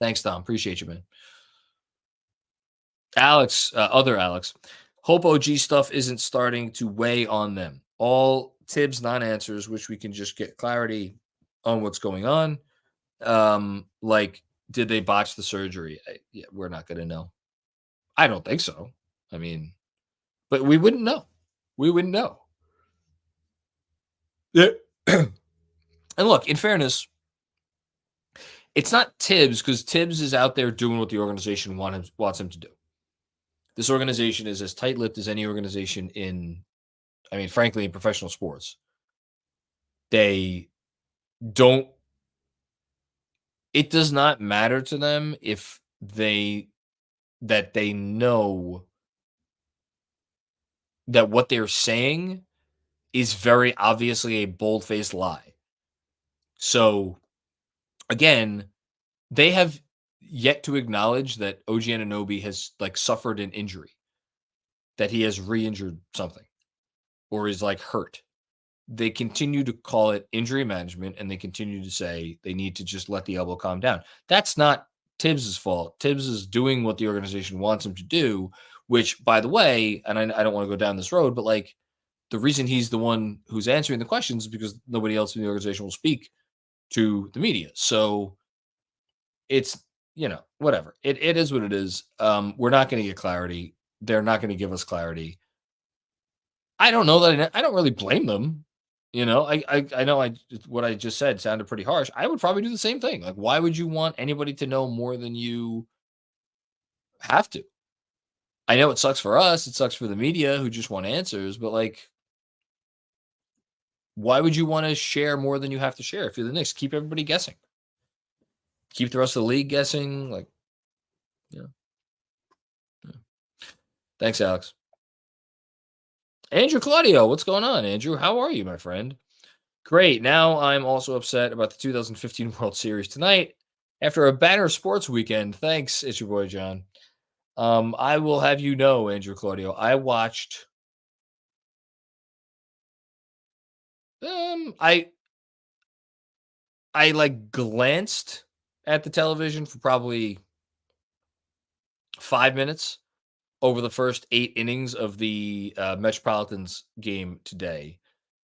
Thanks, Tom. Appreciate you, man. Alex, other Alex. Hope OG stuff isn't starting to weigh on them. All Tibs non-answers, which we can just get clarity on what's going on. Like, did they botch the surgery? We're not going to know. I don't think so. I mean, but we wouldn't know. Yeah. And look, in fairness, it's not Tibbs because Tibbs is out there doing what the organization wants him to do. This organization is as tight-lipped as any organization frankly, in professional sports. It does not matter to them if they know that what they're saying is very obviously a bold-faced lie. So again, they have yet to acknowledge that OG Anunoby has like suffered an injury, that he has re-injured something or is like hurt. They continue to call it injury management and they continue to say they need to just let the elbow calm down. That's not Tibbs's fault. Tibbs is doing what the organization wants him to do, which, by the way, and I don't want to go down this road, but like the reason he's the one who's answering the questions is because nobody else in the organization will speak to the media. So it's, whatever. It is what it is. We're not going to get clarity. They're not going to give us clarity. I don't know that I don't really blame them. I know what I just said sounded pretty harsh. I would probably do the same thing. Like, why would you want anybody to know more than you have to? I know it sucks for us. It sucks for the media who just want answers, but like, why would you want to share more than you have to share? If you're the Knicks, keep everybody guessing. Keep the rest of the league guessing. Like, yeah. Thanks, Alex. Andrew Claudio, what's going on, Andrew? How are you, my friend? Great. Now I'm also upset about the 2015 World Series tonight after a banner sports weekend. Thanks, it's your boy John. I will have you know, Andrew Claudio, I watched. I like glanced at the television for probably 5 minutes over the first 8 innings of the Metropolitans game today.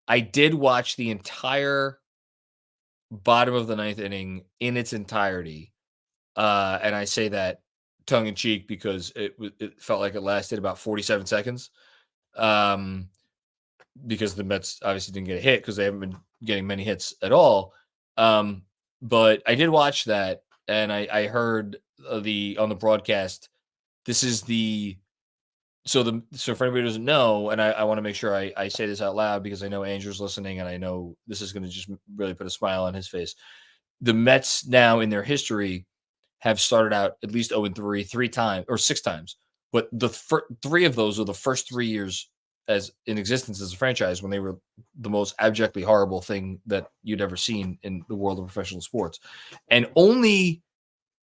I did watch the entire bottom of the ninth inning in its entirety. And I say that tongue in cheek because it felt like it lasted about 47 seconds. Because the Mets obviously didn't get a hit because they haven't been getting many hits at all. But I did watch that, and I heard on the broadcast. This is so for anybody who doesn't know, and I want to make sure I say this out loud because I know Andrew's listening, and I know this is going to just really put a smile on his face. The Mets now in their history have started out at least 0-3 three times or 6 times, but the three of those are the first 3 years as in existence as a franchise when they were the most abjectly horrible thing that you'd ever seen in the world of professional sports, and only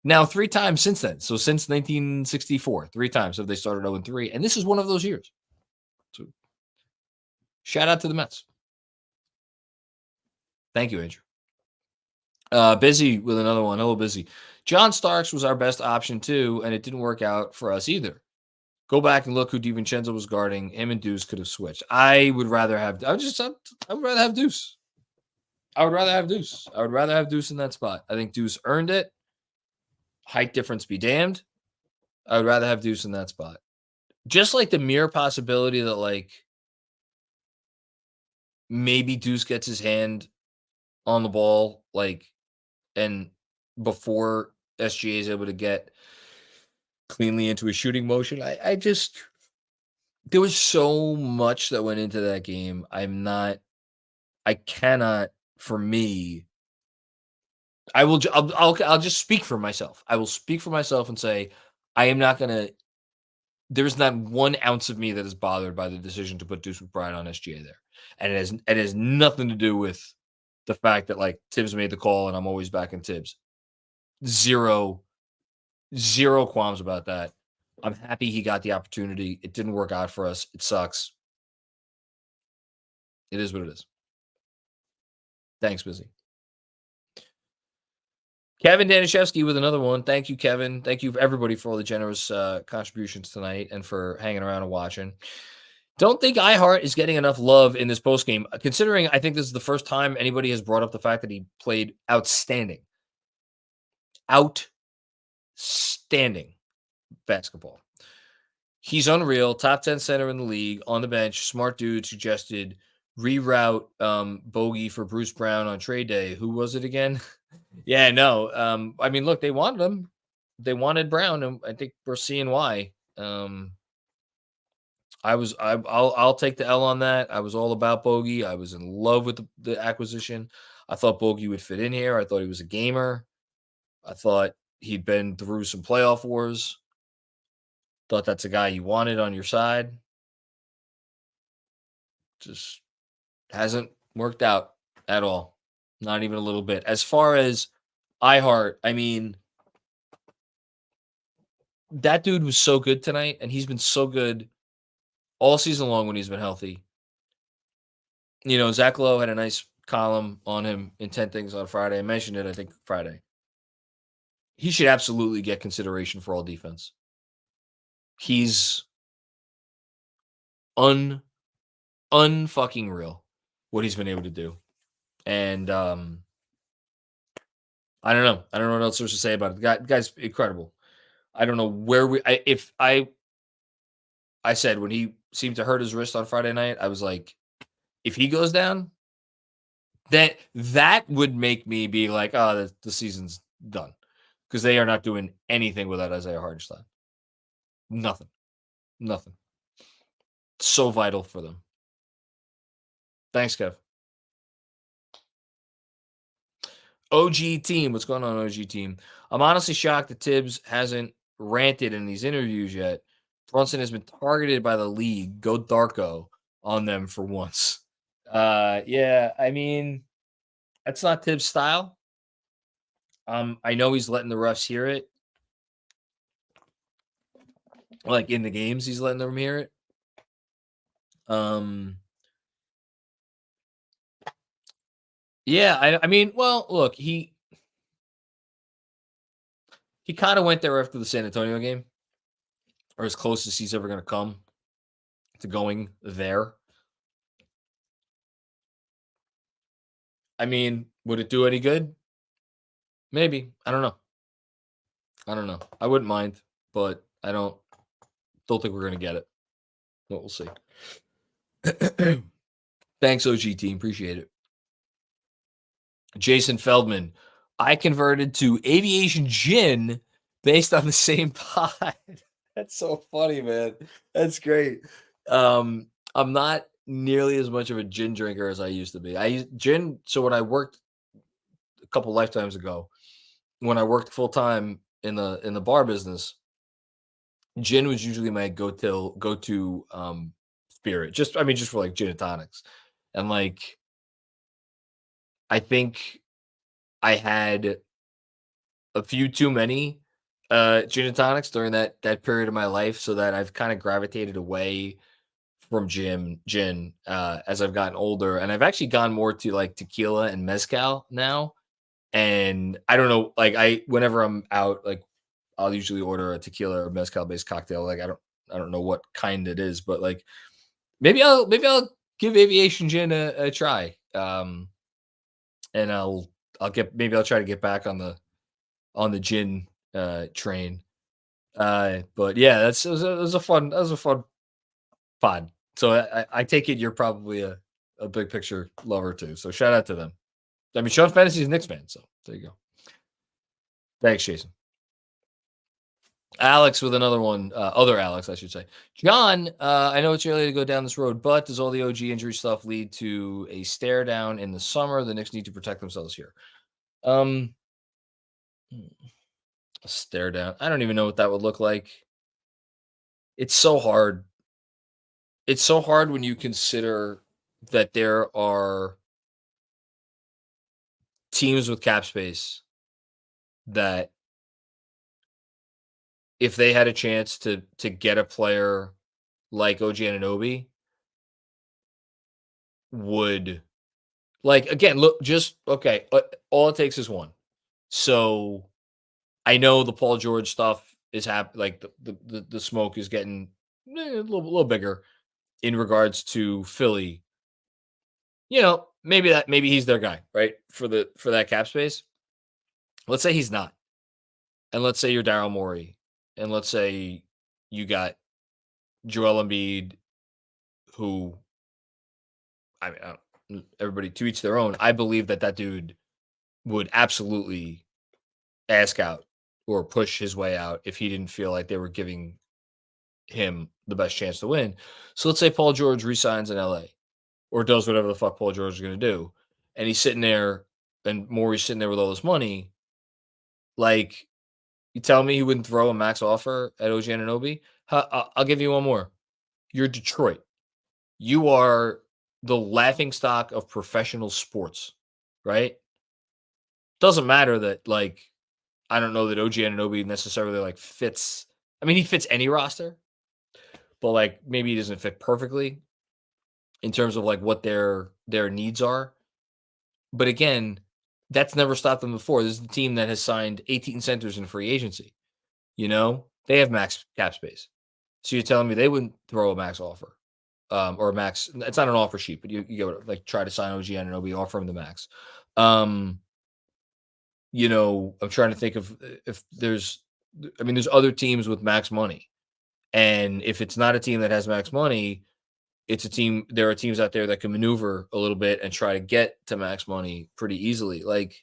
now 3 times since then. So since 1964, 3 times have they started 0-3, and this is one of those years. So shout out to the Mets. Thank you, Andrew. Busy with another one. Hello, Busy. John Starks was our best option too, and it didn't work out for us either. Go back and look who Divincenzo was guarding. Him and Deuce could have switched. I would rather have. I would rather have Deuce. I would rather have Deuce. I would rather have Deuce in that spot. I think Deuce earned it. Height difference be damned. I would rather have Deuce in that spot. Just like the mere possibility that like maybe Deuce gets his hand on the ball, like, and before SGA is able to get cleanly into a shooting motion. I just there was so much that went into that game. I cannot, for me. I'll just speak for myself. I will speak for myself and say I am not gonna. There's not 1 ounce of me that is bothered by the decision to put Deuce McBride on SGA there, and it has nothing to do with the fact that like Tibbs made the call and I'm always back in Tibbs. Zero qualms about that. I'm happy he got the opportunity. It didn't work out for us. It sucks. It is what it is. Thanks, Busy. Kevin Danishevsky with another one. Thank you, Kevin. Thank you, everybody, for all the generous contributions tonight and for hanging around and watching. Don't think iHeart is getting enough love in this postgame, considering I think this is the first time anybody has brought up the fact that he played outstanding basketball. He's unreal. Top 10 center in the league, on the bench. Smart dude suggested reroute Bogey for Bruce Brown on trade day. Who was it again? Yeah, no. I mean, look, they wanted him. They wanted Brown, and I think we're seeing why. I'll take the L on that. I was all about Bogey. I was in love with the acquisition. I thought Bogey would fit in here. I thought he was a gamer. I thought he'd been through some playoff wars. Thought that's a guy you wanted on your side. Just hasn't worked out at all. Not even a little bit. As far as iHeart. I mean, that dude was so good tonight, and he's been so good all season long when he's been healthy. Zach Lowe had a nice column on him in 10 Things on Friday. I mentioned it, I think, Friday. He should absolutely get consideration for all defense. He's unfucking real what he's been able to do. And I don't know. I don't know what else there's to say about it. The guy's incredible. I don't know where I said when he seemed to hurt his wrist on Friday night, I was like, if he goes down, that would make me be like, oh, the season's done. Because they are not doing anything without Isaiah Hartenstein. Nothing. Nothing. So vital for them. Thanks, Kev. OG team. What's going on, OG team? I'm honestly shocked that Tibs hasn't ranted in these interviews yet. Brunson has been targeted by the league. Go Darko on them for once. Yeah, I mean, that's not Tibbs' style. I know he's letting the refs hear it. Like in the games, he's letting them hear it. Yeah, I mean, well, look, he kind of went there after the San Antonio game, or as close as he's ever going to come to going there. I mean, would it do any good? Maybe. I don't know. I wouldn't mind, but I don't think we're going to get it. But we'll see. Thanks, OG team. Appreciate it. Jason Feldman. I converted to aviation gin based on the same pod. That's so funny, man. That's great. I'm not nearly as much of a gin drinker as I used to be. I used gin. So when I worked a couple lifetimes ago, when I worked full time in the bar business, gin was usually my go-to spirit. Just for like gin and tonics. And like I think I had a few too many gin and tonics during that period of my life, so that I've kind of gravitated away from gin as I've gotten older, and I've actually gone more to like tequila and mezcal now. And I don't know, like whenever I'm out, like I'll usually order a tequila or mezcal based cocktail. Like I don't know what kind it is, but like maybe I'll give aviation gin a try. And I'll try to get back on the gin train. But yeah, it was a fun pod. So I take it you're probably a big picture lover too. So shout out to them. I mean, Sean Fantasy is a Knicks fan, so there you go. Thanks, Jason. Alex with another one. Other Alex, I should say. John, I know it's early to go down this road, but does all the OG injury stuff lead to a stare down in the summer? The Knicks need to protect themselves here. A stare down. I don't even know what that would look like. It's so hard. It's so hard when you consider that there are teams with cap space that if they had a chance to get a player like OG Anunoby would, like, again, look, just okay, all it takes is one. So I know the Paul George stuff is like the smoke is getting a little bigger in regards to Philly. Maybe he's their guy, right? For that cap space. Let's say he's not. And let's say you're Daryl Morey. And let's say you got Joel Embiid, who, I mean, everybody to each their own. I believe that dude would absolutely ask out or push his way out if he didn't feel like they were giving him the best chance to win. So let's say Paul George resigns in LA or does whatever the fuck Paul George is going to do. And he's sitting there and Morey's sitting there with all this money. Like, you tell me he wouldn't throw a max offer at OG Anunoby? I'll give you one more. You're Detroit. You are the laughingstock of professional sports, right? Doesn't matter that, like, I don't know that OG Anunoby necessarily, like, fits. I mean, he fits any roster, but, like, maybe he doesn't fit perfectly in terms of, like, what their needs are. But again, that's never stopped them before. This is the team that has signed 18 centers in free agency. You know, they have max cap space. So you're telling me they wouldn't throw a max offer, or a max? It's not an offer sheet, but you go like try to sign OG Anunoby, offer him the max. Um, I'm trying to think of if there's. I mean, there's other teams with max money, and if it's not a team that has max money, it's a team. There are teams out there that can maneuver a little bit and try to get to max money pretty easily. Like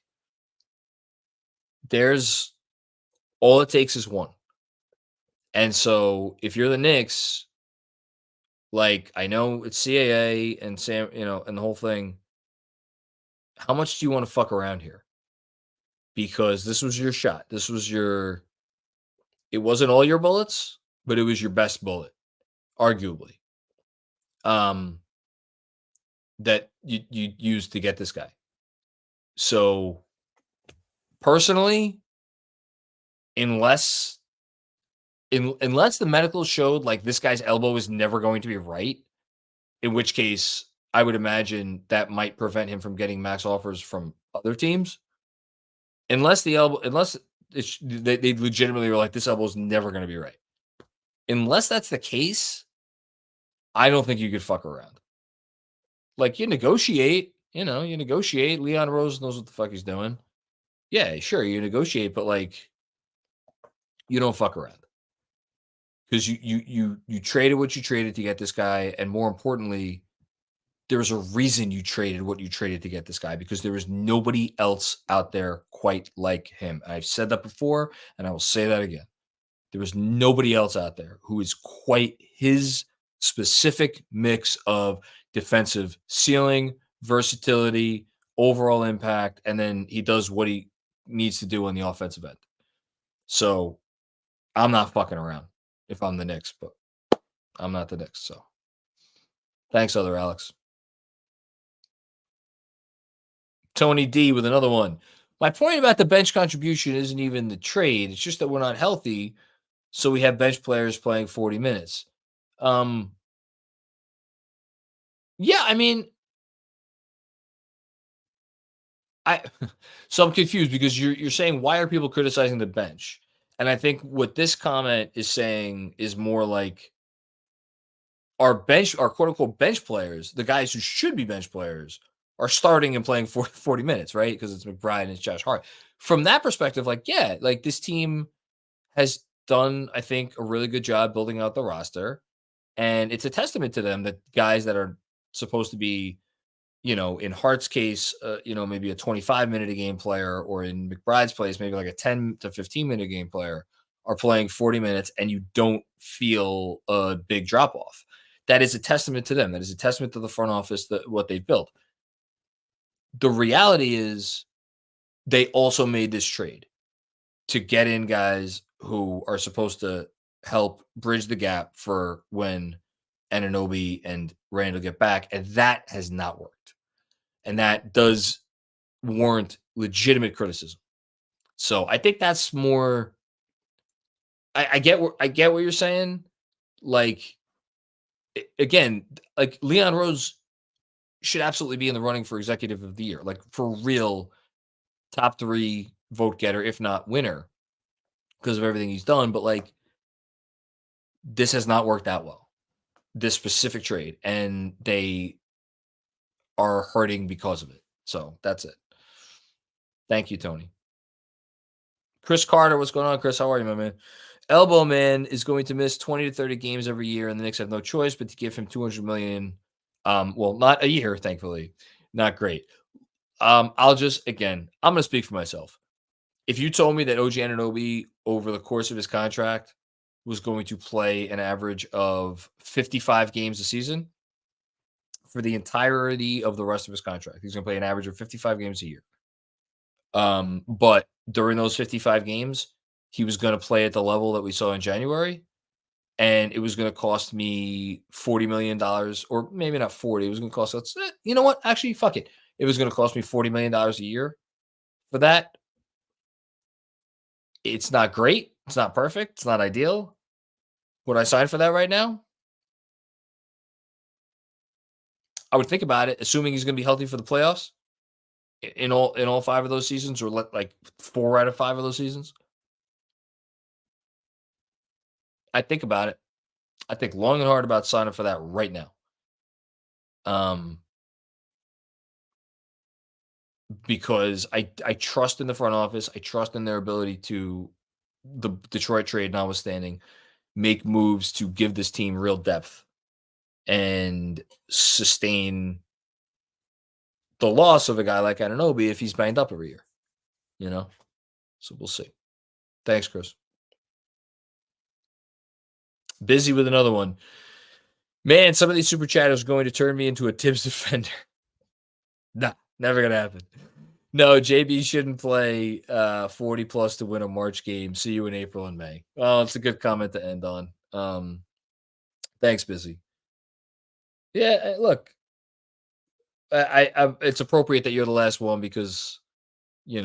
there's all it takes is one. And so if you're the Knicks, like I know it's CAA and Sam, and the whole thing. How much do you want to fuck around here? Because this was your shot. This was it wasn't all your bullets, but it was your best bullet, arguably. Um, that you used to get this guy. So personally, unless unless the medical showed like this guy's elbow is never going to be right, in which case I would imagine that might prevent him from getting max offers from other teams. Unless they legitimately were like this elbow is never going to be right. Unless that's the case, I don't think you could fuck around. Like you negotiate, you negotiate. Leon Rose knows what the fuck he's doing. Yeah, sure, you negotiate, but like you don't fuck around. Because you traded what you traded to get this guy, and more importantly, there's a reason you traded what you traded to get this guy because there is nobody else out there quite like him. I've said that before, and I will say that again. There was nobody else out there who is quite his specific mix of defensive ceiling, versatility, overall impact, and then he does what he needs to do on the offensive end. So I'm not fucking around if I'm the Knicks, but I'm not the Knicks. So thanks, other Alex. Tony D with another one. My point about the bench contribution isn't even the trade. It's just that we're not healthy. So we have bench players playing 40 minutes. Yeah, I mean, so I'm confused because you're saying why are people criticizing the bench? And I think what this comment is saying is more like our quote unquote bench players, the guys who should be bench players, are starting and playing 40 minutes, right? Because it's McBride and it's Josh Hart. From that perspective, like, yeah, like this team has done, I think, a really good job building out the roster. And it's a testament to them that guys that are supposed to be, in Hart's case, maybe a 25-minute a game player, or in McBride's place, maybe like a 10 to 15-minute game player, are playing 40 minutes and you don't feel a big drop off. That is a testament to them. That is a testament to the front office, what they've built. The reality is they also made this trade to get in guys who are supposed to help bridge the gap for when Anunoby and Randall get back, and that has not worked. And that does warrant legitimate criticism. So I think that's more. I get what you're saying. Like again, like Leon Rose should absolutely be in the running for executive of the year, like for real, top 3 vote getter, if not winner, because of everything he's done. But like, this has not worked out well, this specific trade, and they are hurting because of it. So that's it. Thank you, Tony. Chris Carter, what's going on, Chris? How are you, my man? Elbow Man is going to miss 20 to 30 games every year, and the Knicks have no choice but to give him $200 million. Well, not a year, thankfully. Not great. I'll just, again, I'm going to speak for myself. If you told me that OG Anunoby over the course of his contract was going to play an average of 55 games a season for the entirety of the rest of his contract, he's going to play an average of 55 games a year. But during those 55 games, he was going to play at the level that we saw in January, and it was going to cost me $40 million, or maybe not 40. It was going to cost us, you know what? Actually, fuck it. It was going to cost me $40 million a year for that. It's not great. It's not perfect. It's not ideal. Would I sign for that right now? I would think about it, assuming he's going to be healthy for the playoffs in all 5 of those seasons, or like 4 out of 5 of those seasons. I think about it. I think long and hard about signing for that right now. Um, because I trust in the front office. I trust in their ability to, the Detroit trade notwithstanding, make moves to give this team real depth and sustain the loss of a guy like Anunoby if he's banged up every year. You know, so we'll see. Thanks, Chris. Busy with another one. Man, some of these super chatters are going to turn me into a Tibs defender. Nah, never gonna happen. No, JB shouldn't play 40 plus to win a March game. See you in April and May. Well, it's a good comment to end on. Thanks, Busy. Yeah, look, it's appropriate that you're the last one because we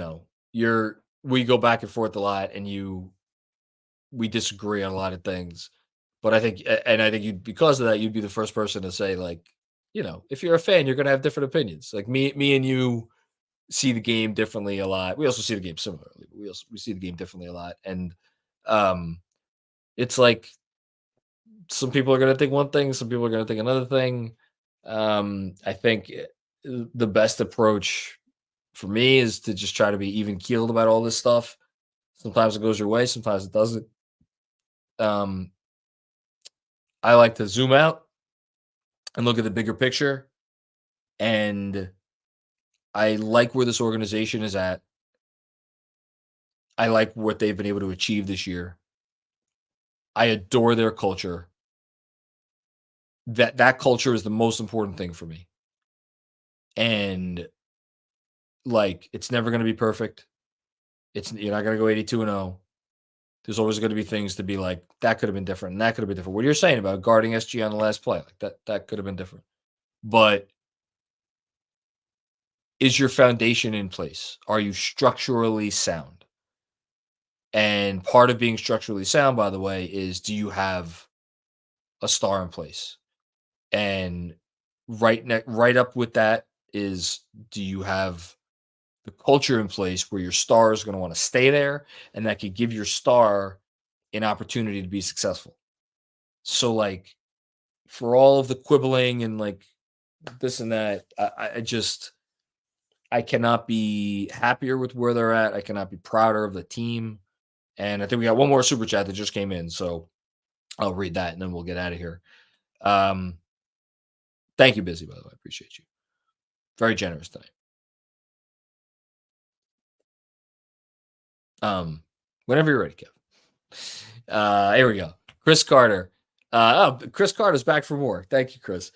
go back and forth a lot, and we disagree on a lot of things. But I think, you, because of that, you'd be the first person to say, like, if you're a fan, you're gonna have different opinions. Like me and you see the game differently a lot. We also see the game similarly. But we see the game differently a lot, and it's like some people are going to think one thing, some people are going to think another thing. I think the best approach for me is to just try to be even keeled about all this stuff. Sometimes it goes your way, sometimes it doesn't. I like to zoom out and look at the bigger picture, and I like where this organization is at. I like what they've been able to achieve this year. I adore their culture. That culture is the most important thing for me. And like, it's never going to be perfect. You're not going to go 82-0. There's always going to be things to be like, that could have been different, and that could have been different. What you're saying about guarding SG on the last play, like that could have been different. But is your foundation in place? Are you structurally sound? And part of being structurally sound, by the way, is, do you have a star in place? And right up with that is, do you have the culture in place where your star is going to want to stay there, and that could give your star an opportunity to be successful? So, like, for all of the quibbling and like this and that, I cannot be happier with where they're at. I cannot be prouder of the team. And I think we got one more super chat that just came in, so I'll read that and then we'll get out of here. Thank you, Busy, by the way. I appreciate you. Very generous tonight. Whenever you're ready, Kev. Here we go. Chris Carter. Chris Carter's back for more. Thank you, Chris.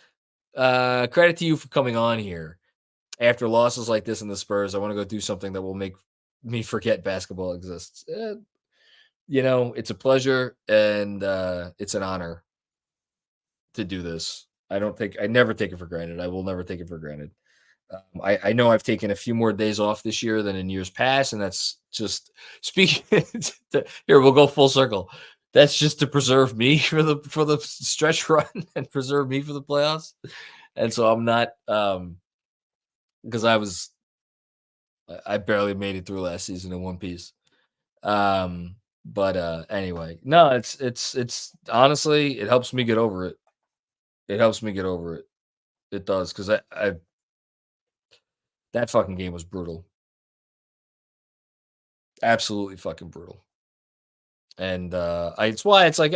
Credit to you for coming on here. After losses like this in the Spurs, I want to go do something that will make me forget basketball exists. It's a pleasure, and it's an honor to do this. I never take it for granted. I will never take it for granted. I know I've taken a few more days off this year than in years past, and that's just speaking. Here, we'll go full circle. That's just to preserve me for the stretch run and preserve me for the playoffs. And so I'm not, because I barely made it through last season in one piece. But anyway, no, it's honestly, it helps me get over it. It helps me get over it. It does, because that fucking game was brutal. Absolutely fucking brutal. And it's why it's like,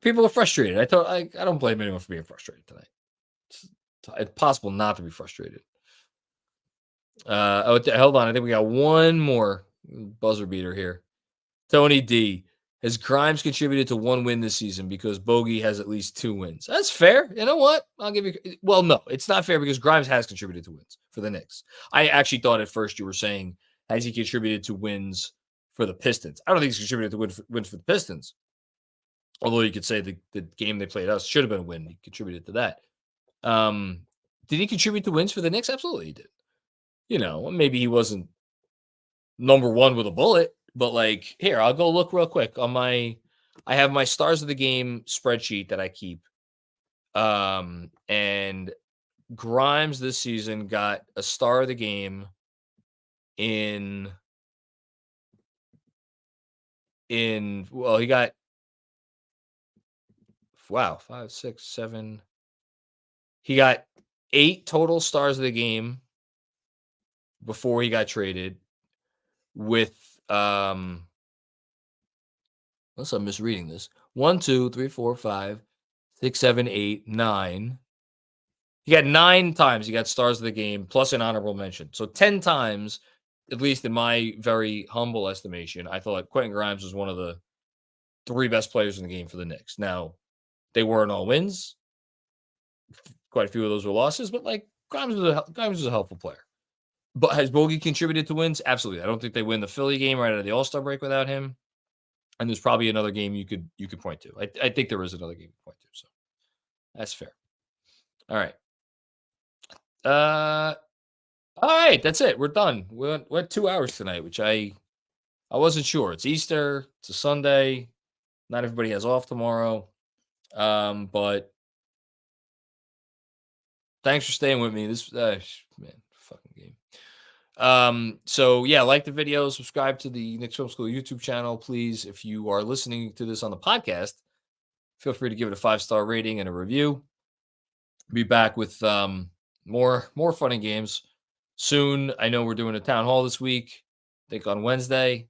people are frustrated. I don't blame anyone for being frustrated tonight. It's possible not to be frustrated. Hold on. I think we got one more buzzer beater here. Tony D. Has Grimes contributed to one win this season because Bogey has at least 2 wins? That's fair. You know what? I'll give you. Well, no, it's not fair because Grimes has contributed to wins for the Knicks. I actually thought at first you were saying, has he contributed to wins for the Pistons? I don't think he's contributed to wins for the Pistons. Although you could say the game they played us should have been a win. He contributed to that. Did he contribute to wins for the Knicks? Absolutely, he did. maybe he wasn't number one with a bullet, but like, here, I'll go look real quick on I have my stars of the game spreadsheet that I keep. And Grimes this season got a star of the game in well, he got 5, 6, 7. He got 8 total stars of the game before he got traded with unless I'm misreading this. 1, 2, 3, 4, 5, 6, 7, 8, 9. He got 9 times he got stars of the game plus an honorable mention. So 10 times, at least in my very humble estimation, I thought Quentin Grimes was one of the 3 best players in the game for the Knicks. Now, they weren't all wins. Quite a few of those were losses, but like Grimes was a helpful player. But has Bogey contributed to wins? Absolutely. I don't think they win the Philly game right out of the All-Star break without him. And there's probably another game you could point to. I think there is another game to point to. So that's fair. All right. All right. That's it. We're done. We went 2 hours tonight, which I wasn't sure. It's Easter. It's a Sunday. Not everybody has off tomorrow. But thanks for staying with me. This fucking game. So yeah, like the video, subscribe to the Knicks Film School YouTube channel, please. If you are listening to this on the podcast, feel free to give it a 5-star rating and a review. Be back with more fun and games soon. I know we're doing a town hall this week. I think on Wednesday.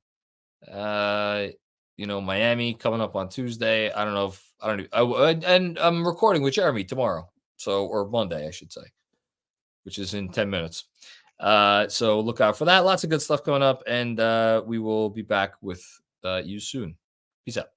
Miami coming up on Tuesday. And I'm recording with Jeremy tomorrow. Or Monday, I should say, which is in 10 minutes. So look out for that. Lots of good stuff coming up, and we will be back with you soon. Peace out.